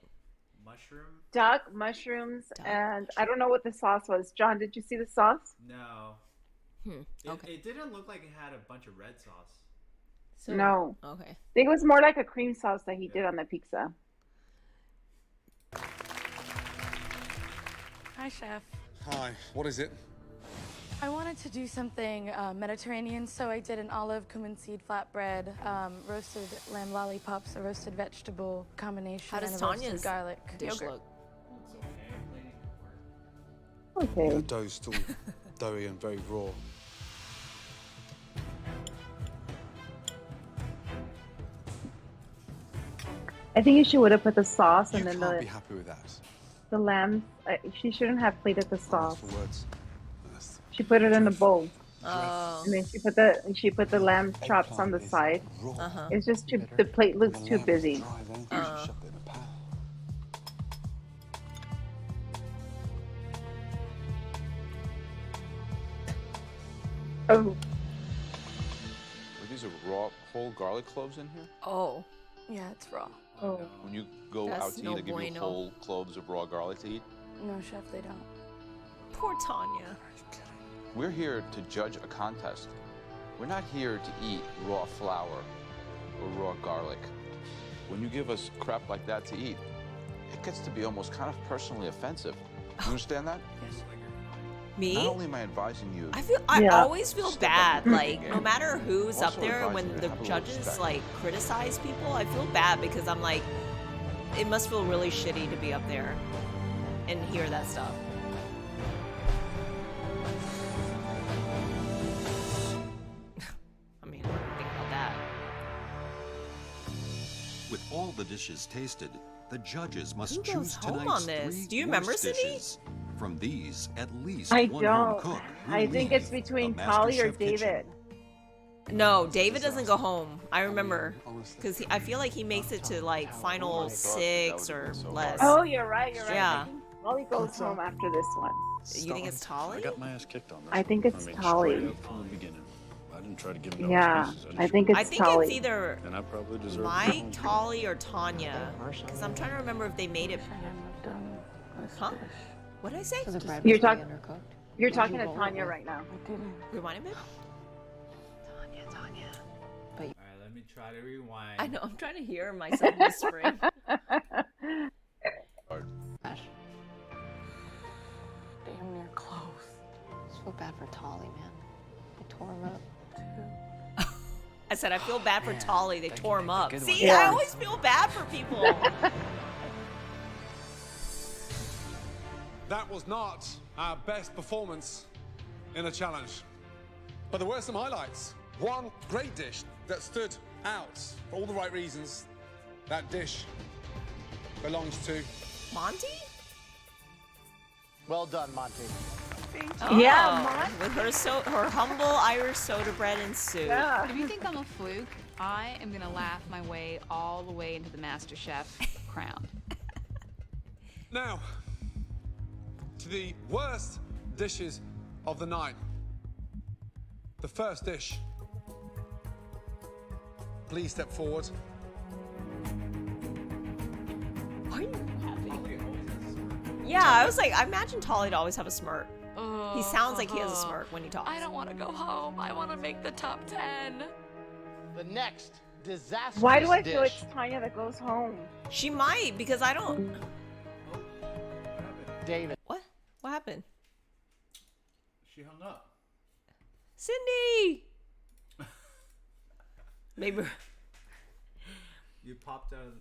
Mushroom? Duck, mushrooms, and I don't know what the sauce was. John, did you see the sauce? No. Okay. It didn't look like it had a bunch of red sauce. No. Okay. I think it was more like a cream sauce that he did on the pizza. Hi, Chef. Hi, what is it? I wanted to do something Mediterranean, so I did an olive cumin seed flatbread, roasted lamb lollipops, a roasted vegetable combination, How does and a roasted Tanya's garlic dish yogurt. look? Okay. The dough's still doughy and very raw. I think you would have put the sauce and then Can't be happy with that. the lamb. She shouldn't have plated the sauce. For words. She put it in a bowl. Oh. And then she put the lamb chops on the side. It's just too. The plate looks too busy. Oh. Were these raw whole garlic cloves in here? Oh. Yeah, it's raw. Oh. When you go That's out to eat, no they give you bueno. whole cloves of raw garlic to eat? No, Chef, they don't. Poor Tanya. We're here to judge a contest. We're not here to eat raw flour or raw garlic. When you give us crap like that to eat, it gets to be almost kind of personally offensive. You understand that? Yes. Not Me? only am I advising you, I always feel Step up bad. your Like game. no matter who's up Also there, advise when you to the have a little judges respect. like criticize people, I feel bad because I'm like, it must feel really shitty to be up there and hear that stuff. I mean, I don't think about that. With all the dishes tasted, the judges must Who goes choose home tonight's on this? 3 Do you remember, worst Cindy? dishes. From these, at least I one home don't. cook will I think it's leave between the Polly or Masterchef kitchen. David. No, David doesn't go home. I remember because I feel like he makes it to like final 6 or less. Oh, you're right. You're right. Yeah. I think Polly goes home after this one. You think it's Tolly? I got my ass kicked on this. I think it's Tolly. Straight up from the beginning. I didn't try to give him no Yeah, excuses. I think it's I think Tolly. it's either And I probably deserve Mike, Tolly, or Tanya. Because I'm trying to remember if they made it. Huh? What did I say? You're talking. You're talking to Tanya right now. Remind me. All right, let me try to rewind. I know. I'm trying to hear myself whispering. Damn near close. I feel bad for Tolly, man. They tore him up. I said I feel bad for Tolly. They tore him up. good one. See, Yeah. I always feel bad for people. That was not our best performance in a challenge. But there were some highlights. One great dish that stood out for all the right reasons. That dish belongs to Monty? Well done, Monty. Oh, Yeah, with her humble Irish soda bread and soup. Yeah. If you think I'm a fluke, I am gonna laugh my way all the way into the MasterChef crown. Now, to the worst dishes of the night. The first dish. Please step forward. Are you happy? Yeah, Yeah, I was like, I imagine Tolly to always have a smirk. He sounds like he has a Uh-huh. smirk when he talks. I don't want to go home. I want to make the top 10. The next disastrous Why do I dish. feel it's Tanya that goes home? She might, because I don't. David. What? What happened? She hung up. Cindy! Maybe. You popped out.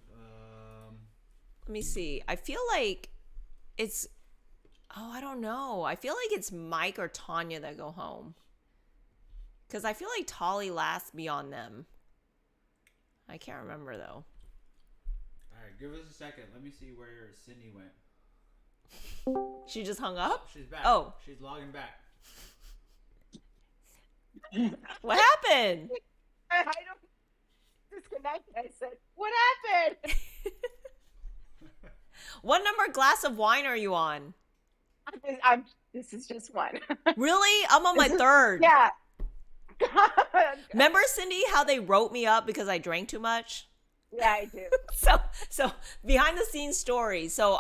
Let me see. I feel like it's. Oh, I don't know. I feel like it's Mike or Tanya that go home. Because I feel like Tolly lasts beyond them. I can't remember, though. Alright, give us a second. Let me see where Cindy went. She just hung up? She's back. Oh. She's logging back. What happened? I don't disconnect. I said, what happened? What number glass of wine are you on? This is just one. Really? I'm on my third. Yeah. Remember, Cindy, how they wrote me up because I drank too much? Yeah, I do. So behind the scenes story. So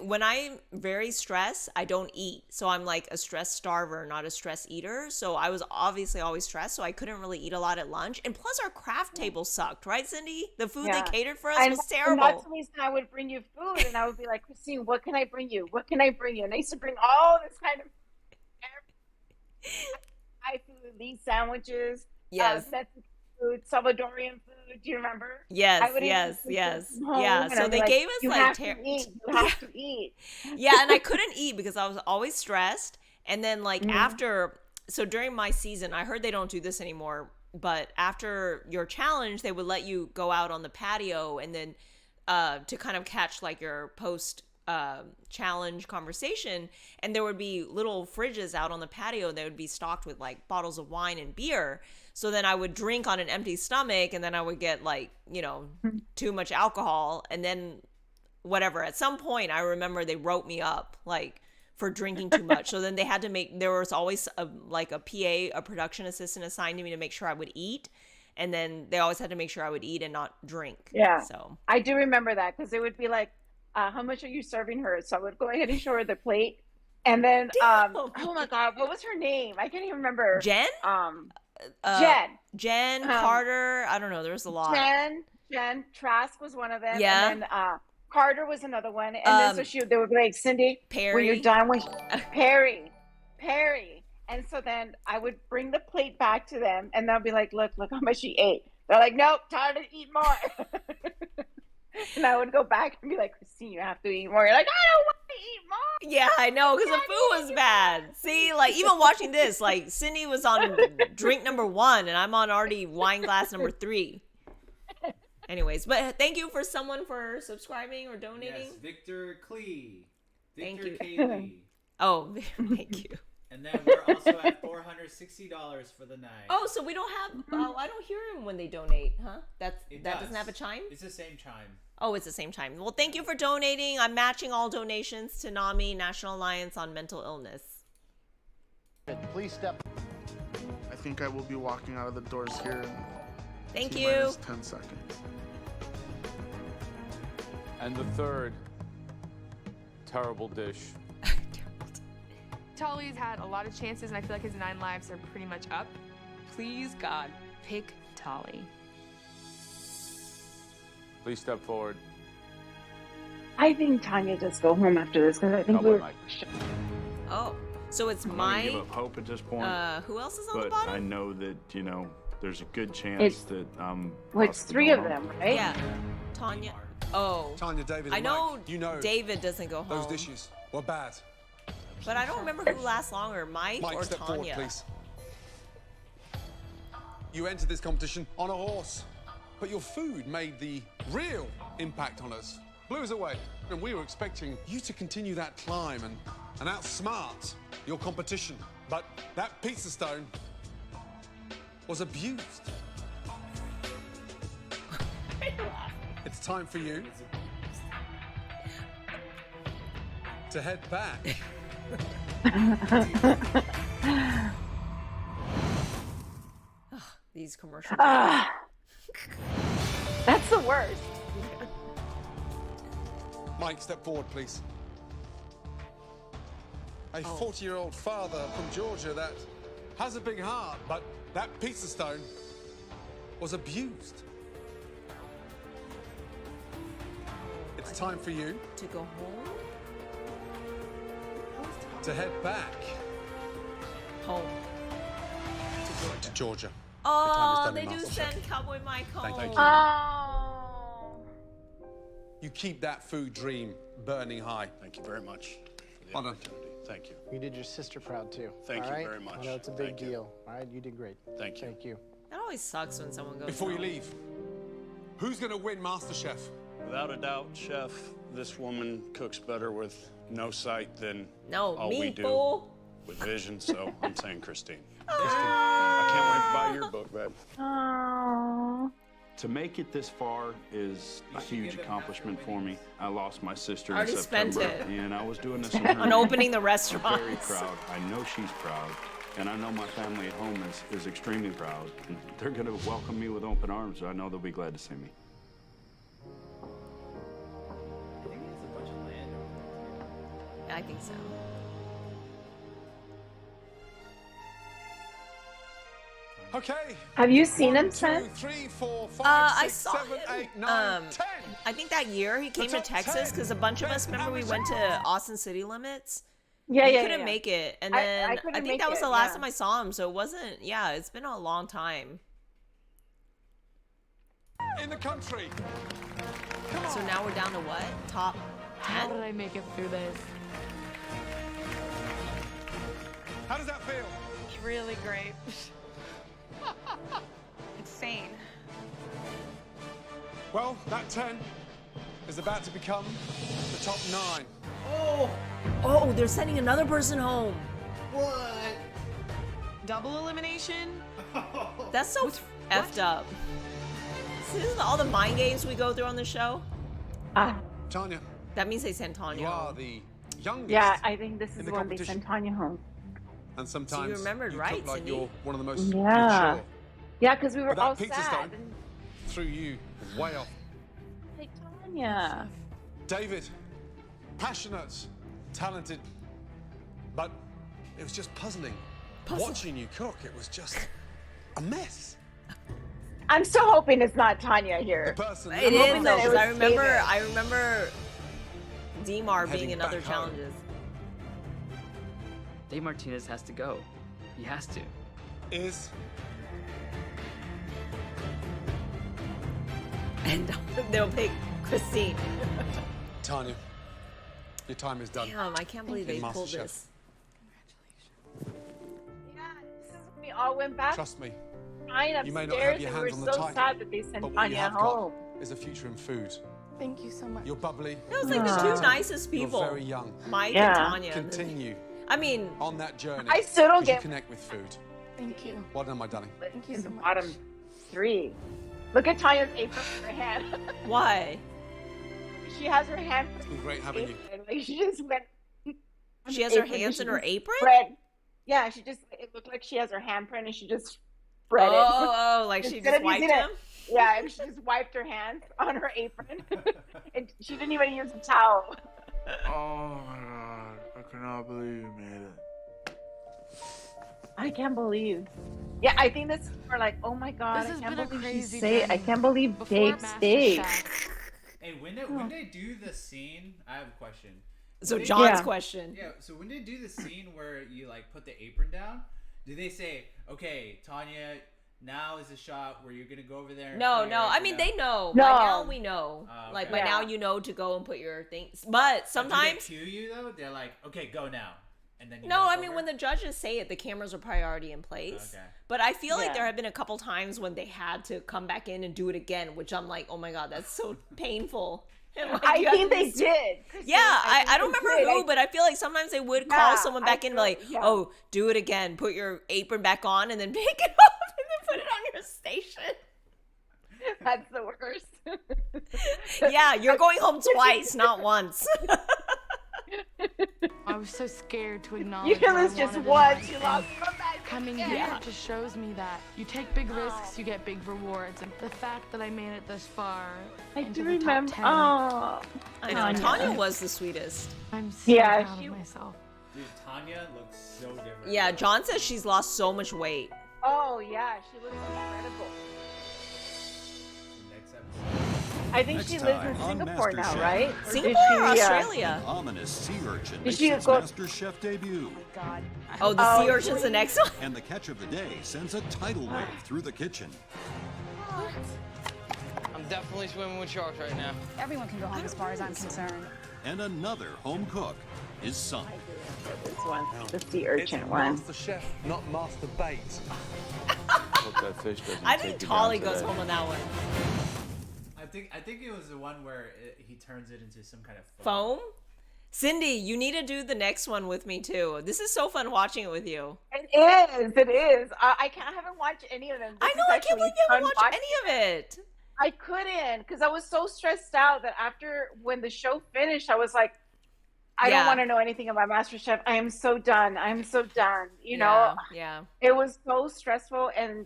when I'm very stressed, I don't eat. So I'm like a stress starver, not a stress eater. So I was obviously always stressed, so I couldn't really eat a lot at lunch. And plus our craft table sucked, right, Cindy? The food they catered for us was terrible. And that's the reason I would bring you food, and I would be like, Christine, what can I bring you? What can I bring you? And I used to bring all this kind of Thai food, these sandwiches, Mexican food, Salvadorian food. Do you remember? Yes. Yeah. So they gave us you have to eat. You have to eat. Yeah, and I couldn't eat because I was always stressed. And then so during my season, I heard they don't do this anymore, but after your challenge, they would let you go out on the patio and then to kind of catch like your post challenge conversation, and there would be little fridges out on the patio that would be stocked with like bottles of wine and beer. So then I would drink on an empty stomach, and then I would get like, too much alcohol, and then whatever. At some point, I remember they wrote me up like for drinking too much. So then they had to there was always a PA, a production assistant assigned to me to make sure I would eat. And then they always had to make sure I would eat and not drink. Yeah. So I do remember that, because it would be like, how much are you serving her? So I would go ahead and show her the plate. And then, oh my God, what was her name? I can't even remember. Jen? Jen, Carter. I don't know. There was a lot. Jen, Trask was one of them. Yeah. And then Carter was another one. And then they would be like, Cindy, Perry. when you're done with Perry. And so then I would bring the plate back to them, and they'll be like, look how much she ate. They're like, nope, time to eat more. And I would go back and be like, Christine, you have to eat more. You're like, I don't want to eat more. Yeah, I know, because the food was bad. See, like, even watching this, like, Cindy was on drink number 1, and I'm on already wine glass number 3. Anyways, but thank you for someone for subscribing or donating. Yes, Victor Klee. Thank you. K. Lee. Oh, thank you. And then we're also at $460 for the night. Oh, so we don't have. Oh, I don't hear him when they donate, huh? That doesn't have a chime. It's the same chime. Oh, it's the same chime. Well, thank you for donating. I'm matching all donations to NAMI, National Alliance on Mental Illness. Please step. I think I will be walking out of the doors here in Thank T- you. minus 10 seconds. And the third terrible dish. Tolly's had a lot of chances, and I feel like his 9 lives are pretty much up. Please, God, pick Tolly. Please step forward. I think Tanya just go home after this, because I think Cowboy we're. Mike. Oh, so it's I'm my. gonna give up hope at this point. Who else is on the but bottom? I know that there's a good chance It's- that I'm. Well, it's possibly 3 going of home. them, right? Yeah, Tanya. Oh, Tanya, David, I and know. Mike, you know David doesn't go home. those dishes were bad. But I don't remember who lasts longer, Mike or Step forward, Tanya. please. You entered this competition on a horse, but your food made the real impact on us. Blew us away, and we were expecting you to continue that climb and outsmart your competition. But that pizza stone was abused. It's time for you to head back. These commercials. That's the worst. Mike, step forward, please. A 40-year-old father from Georgia that has a big heart, but that pizza stone was abused. It's time for you to go home. To head back home to Georgia. Oh, they do send Cowboy Mike home. Thank you. Oh. You keep that food dream burning high. Thank you very much for the Well done. opportunity. Thank you. You did your sister proud too. Thank all you right? very much. I know it's a big Thank you. deal. All right, you did great. Thank you. Thank you. That always sucks when someone goes Before you home. leave, who's going to win MasterChef? Without a doubt, Chef, this woman cooks better with no sight than No, all me, we do fool. with vision. So I'm saying Christine. I can't wait to buy your book, babe. Oh. To make it this far is a huge accomplishment for me. I lost my sister in Already spent September, it. and I was doing this in her On name. opening the I'm restaurants. very proud. I know she's proud, and I know my family at home is extremely proud. And they're going to welcome me with open arms. I know they'll be glad to see me. I think he has a bunch of land over there. Yeah, I think so. Okay. Have you seen him, 1, 2, Sen? 3, 4, 5, I 6, saw 7, him. 8, 9, 10. I think that year he came to top Texas 10 because a bunch of us best remember we went to Austin City Limits. Yeah, We yeah, couldn't yeah. make it, and I then couldn't I think make that was it, the last yeah. time I saw him. So it wasn't. Yeah, it's been a long time. In the country. So now we're down to what? Top How 10? did I make it through this? How does that feel? Really great. Insane. Well, that 10 is about to become the top 9. Oh, they're sending another person home. What? Double elimination? That's so effed up. See, this is all the mind games we go through on the show. Tanya, That means they sent Tanya you are home. the youngest. Yeah, I think this in is the when they competition. sent Tanya home. And sometimes remembered you right, cook like Cindy. you're one of the most Yeah. mature. Yeah, because we were But that all pizza sad. stone threw you way off. Hey, Tanya. David, passionate, talented, but it was just puzzling. Watching you cook, it was just a mess. I'm still hoping it's not Tanya here. The person It I'm is hoping though, that it because was I David. remember Demar being Heading in other back home. challenges. Dave Martinez has to go. He has to. is And they'll pick Christine. Tanya. Your time is done. Damn, I can't believe they In pulled MasterChef. this. Yeah, this is when we all went back Trust me, crying you may upstairs not have your and we hands were on the so time, sad that they but sent what you Tanya have home. got is a future in food. Thank you so much. You're bubbly. That was like the talented, two nicest people. You're very young. Mike Yeah. and Tanya. Continue I mean, on that journey. I still don't 'cause you get- connect with food. Thank you. Well done, my darling. Thank you In so the much. bottom 3. Look at Tanya's apron in her hand. why? She has her hand. It's been great having you. Like she just went. She has her apron and hands she in her just apron? spread. Yeah, she just. It looked like she has her handprint and she just spread it. Oh, like she Instead just of wiped using it- him? Yeah, and she just wiped her hands on her apron, and she didn't even use a towel. Oh my god, I cannot believe you made it. I can't believe. Yeah, I think this is more like, oh my god, This I has can't been a believe she crazy stayed. I journey. can't believe Before Dave stayed. MasterChef. Hey, when they do the scene, I have a question. So When they- John's Yeah. question. Yeah, so when they do the scene where you like put the apron down, do they say, okay, Tanya, now is the shot where you're gonna go over there? And No, put no. your I apron mean, down? they know. No. By now we know. Oh, Like, okay. by now Yeah. you know to go and put your things. But sometimes. Do they cue you though? They're like, okay, go now, and then you No, walk I mean, over? when the judges say it, the cameras are probably already in place. Okay. But I feel like Yeah. there have been a couple times when they had to come back in and do it again, which I'm like, oh my God, that's so painful. And, like, I you have think to they just- did. Yeah, I think don't they remember did. who, but I feel like sometimes they would call Yeah, someone I back in, feel- like, yeah. oh, do it again, put your apron back on, and then pick it up and then put it on your station. That's the worst. Yeah, you're going home twice, not once. I was so scared to acknowledge. You what I lose just wanted in once. life, You and lost. Come back. coming here just shows me that you take big risks, you get big rewards. And the fact that I made it this far into the top 10. I know. Tanya was the sweetest. I'm so proud of myself. Dude, Tanya looks so different. Yeah, John says she's lost so much weight. Oh yeah, she looks incredible. Next episode. I think she lives in Singapore now, right? Or did Singapore or she, Australia? Ominous sea urchin Did makes she its go- Masterchef debut. God. Oh, the sea urchin's the next one? And the catch of the day sends a tidal wave through the kitchen. I'm definitely swimming with sharks right now. Everyone can go home as far as I'm concerned. And another home cook is sunk. This one, the sea urchin one. Masterchef, not master bait. Hope that fish doesn't I take think you Tolly down goes today. home on that one. I think it was the one where he turns it into some kind of Foam? Cindy, you need to do the next one with me too. This is so fun watching it with you. It is. It is. I haven't watched any of them. I know. I can't believe you haven't watched any of it. I couldn't because I was so stressed out that after when the show finished, I was like, I don't want to know anything about MasterChef. I am so done. I'm so done. You know. Yeah. It was so stressful, and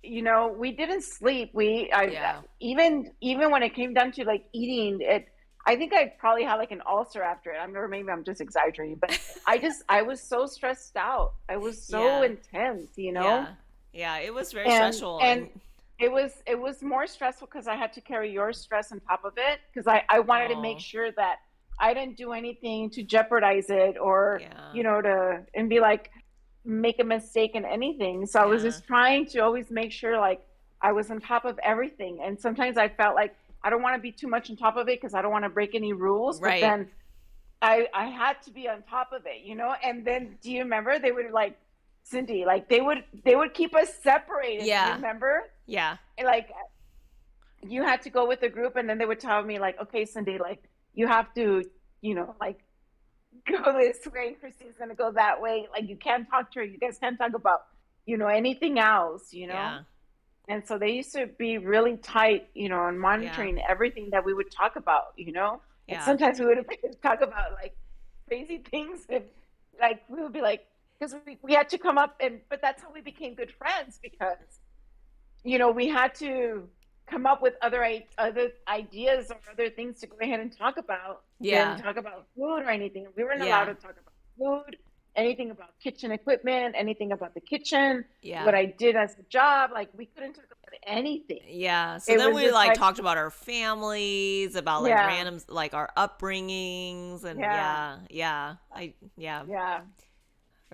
you know, we didn't sleep. Even when it came down to like eating it. I think I probably had like an ulcer after it. Maybe I'm just exaggerating, but I was so stressed out. I was so intense, you know? Yeah, it was very stressful. And it was more stressful because I had to carry your stress on top of it because I wanted to make sure that I didn't do anything to jeopardize it or, you know, and be like, make a mistake in anything. So I was just trying to always make sure like I was on top of everything. And sometimes I felt like, I don't want to be too much on top of it because I don't want to break any rules. Right. But then I had to be on top of it, you know? And then do you remember they would like, Cindy, like they would keep us separated. Yeah. Do you remember? Yeah. And, like you had to go with the group and then they would tell me like, okay, Cindy, like you have to, you know, like go this way. Christine's going to go that way. Like you can't talk to her. You guys can't talk about, you know, anything else, you know? Yeah. And so they used to be really tight, you know, on monitoring everything that we would talk about, you know? Yeah. And sometimes we would talk about like crazy things and like we would be like, because we had to come up but that's how we became good friends because, you know, we had to come up with other ideas or other things to go ahead and talk about. Yeah. Than talk about food or anything. We weren't allowed to talk about food. Anything about kitchen equipment, anything about the kitchen, what I did as a job, like we couldn't talk about anything. Yeah. So then we like talked about our families, about like random, like our upbringings and our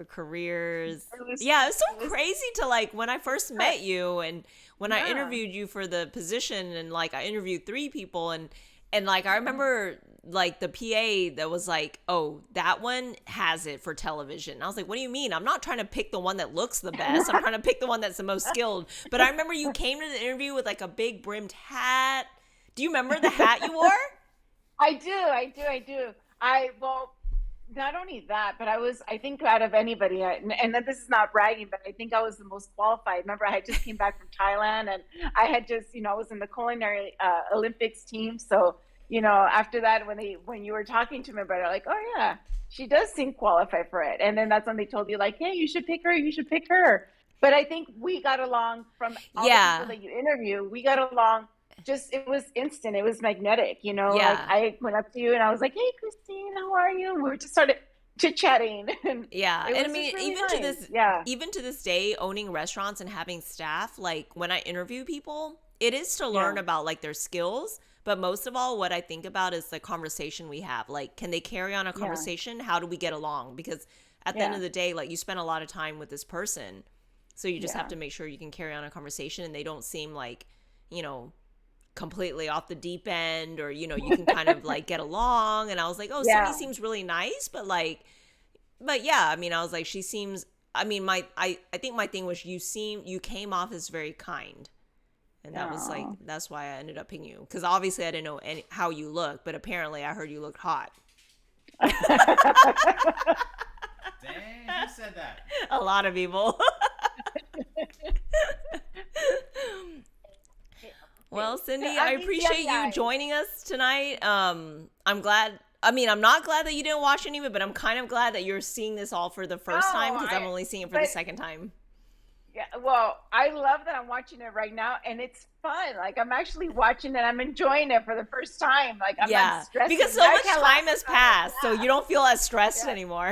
careers. It was so crazy to like when I first met you and when I interviewed you for the position and like I interviewed 3 people and like I remember like the PA that was like, oh, that one has it for television. And I was like, what do you mean? I'm not trying to pick the one that looks the best. I'm trying to pick the one that's the most skilled. But I remember you came to the interview with like a big brimmed hat. Do you remember the hat you wore? I do. Well, not only that, but I think out of anybody, and this is not bragging, but I think I was the most qualified. Remember, I had just came back from Thailand and I had just, you know, I was in the culinary Olympics team. So, you know, after that, when you were talking to me about it, like, oh yeah, she does seem qualified for it. And then that's when they told you like, hey, you should pick her. But I think we got along from all the people that you interview. We got along. Just it was instant. It was magnetic. You know, like I went up to you and I was like, hey, Christine, how are you? We were just started chit-chatting. And and I mean, really even nice. even to this day, owning restaurants and having staff, like when I interview people, it is to learn about like their skills. But most of all, what I think about is the conversation we have. Like, can they carry on a conversation? How do we get along? Because at the end of the day, like you spend a lot of time with this person. So you just have to make sure you can carry on a conversation and they don't seem like, you know, completely off the deep end or, you know, you can kind of like get along. And I was like, oh, Cindy seems really nice. But yeah, I mean, I was like, she seems, I mean, I think my thing was you came off as very kind. And that was like, that's why I ended up picking you. Because obviously I didn't know how you look, but apparently I heard you looked hot. Dang, who said that? A lot of people. Well, Cindy, I appreciate you joining us tonight. I'm glad. I mean, I'm not glad that you didn't watch any of it, but I'm kind of glad that you're seeing this all for the first time because I'm only seeing it for the second time. Yeah, well, I love that I'm watching it right now, and it's fun. Like I'm actually watching it, I'm enjoying it for the first time. Like I'm not stressing. because so I much can't time laugh has about it. passed, so Yeah. you don't feel as stressed anymore.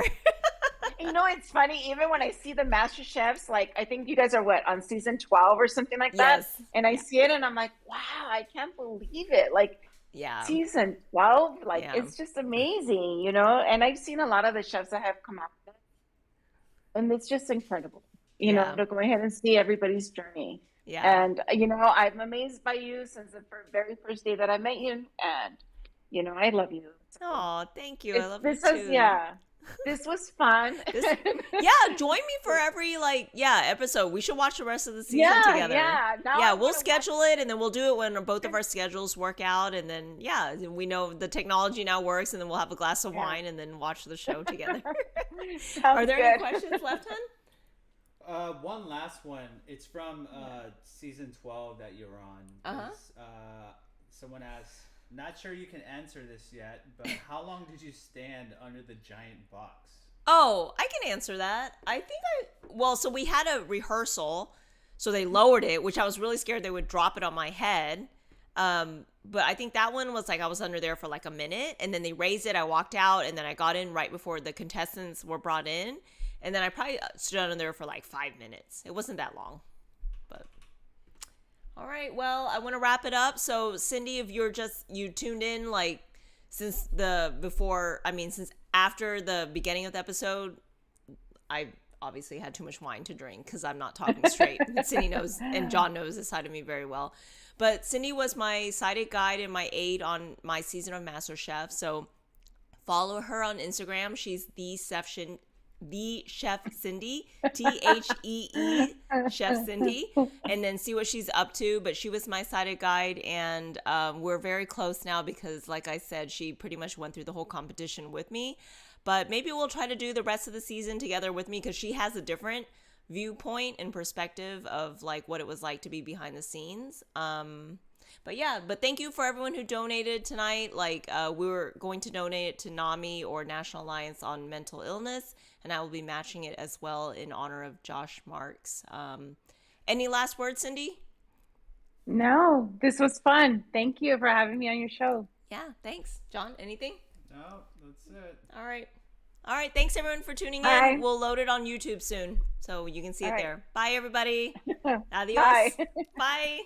You know, it's funny. Even when I see the Master Chefs, like I think you guys are what on season 12 or something like that, Yes. and I see it, and I'm like, wow, I can't believe it. Like Yeah. season 12, like Yeah. it's just amazing, you know. And I've seen a lot of the chefs that have come out, and it's just incredible, you know, to go ahead and see everybody's journey. Yeah. And you know, I'm amazed by you since the very first day that I met you, and you know, I love you. Oh, thank you. I love you This was too. this was fun. Join me for every episode. We should watch the rest of the season together. Now We'll schedule it, and then we'll do it when both of our schedules work out, and then we know the technology now works, and then we'll have a glass of wine and then watch the show together. Are there any questions left, hun? One last one. It's from season 12 that you're on. Someone asked, not sure you can answer this yet, but how long did you stand under the giant box? Oh, I can answer that. So we had a rehearsal, so they lowered it, which I was really scared they would drop it on my head. But I think that one was like I was under there for like a minute, and then they raised it. I walked out, and then I got in right before the contestants were brought in. And then I probably stood under there for like 5 minutes. It wasn't that long, but all right. Well, I want to wrap it up. So Cindy, if you tuned in like since after the beginning of the episode, I obviously had too much wine to drink because I'm not talking straight. Cindy knows, and John knows this side of me very well. But Cindy was my sighted guide and my aide on my season of MasterChef. So follow her on Instagram. She's the Chef Cindy, THEE Chef Cindy, and then see what she's up to. But she was my sighted guide, and we're very close now because, like I said, she pretty much went through the whole competition with me. But maybe we'll try to do the rest of the season together with me because she has a different viewpoint and perspective of like what it was like to be behind the scenes. But thank you for everyone who donated tonight. Like we were going to donate it to NAMI or National Alliance on Mental Illness, and I will be matching it as well in honor of Josh Marks. Any last words, Cindy? No, this was fun. Thank you for having me on your show. Yeah, thanks. John, anything? No, that's it. All right. Thanks everyone for tuning Bye. in. We'll load it on YouTube soon so you can see it there. Bye, everybody. Adios. Bye. Bye.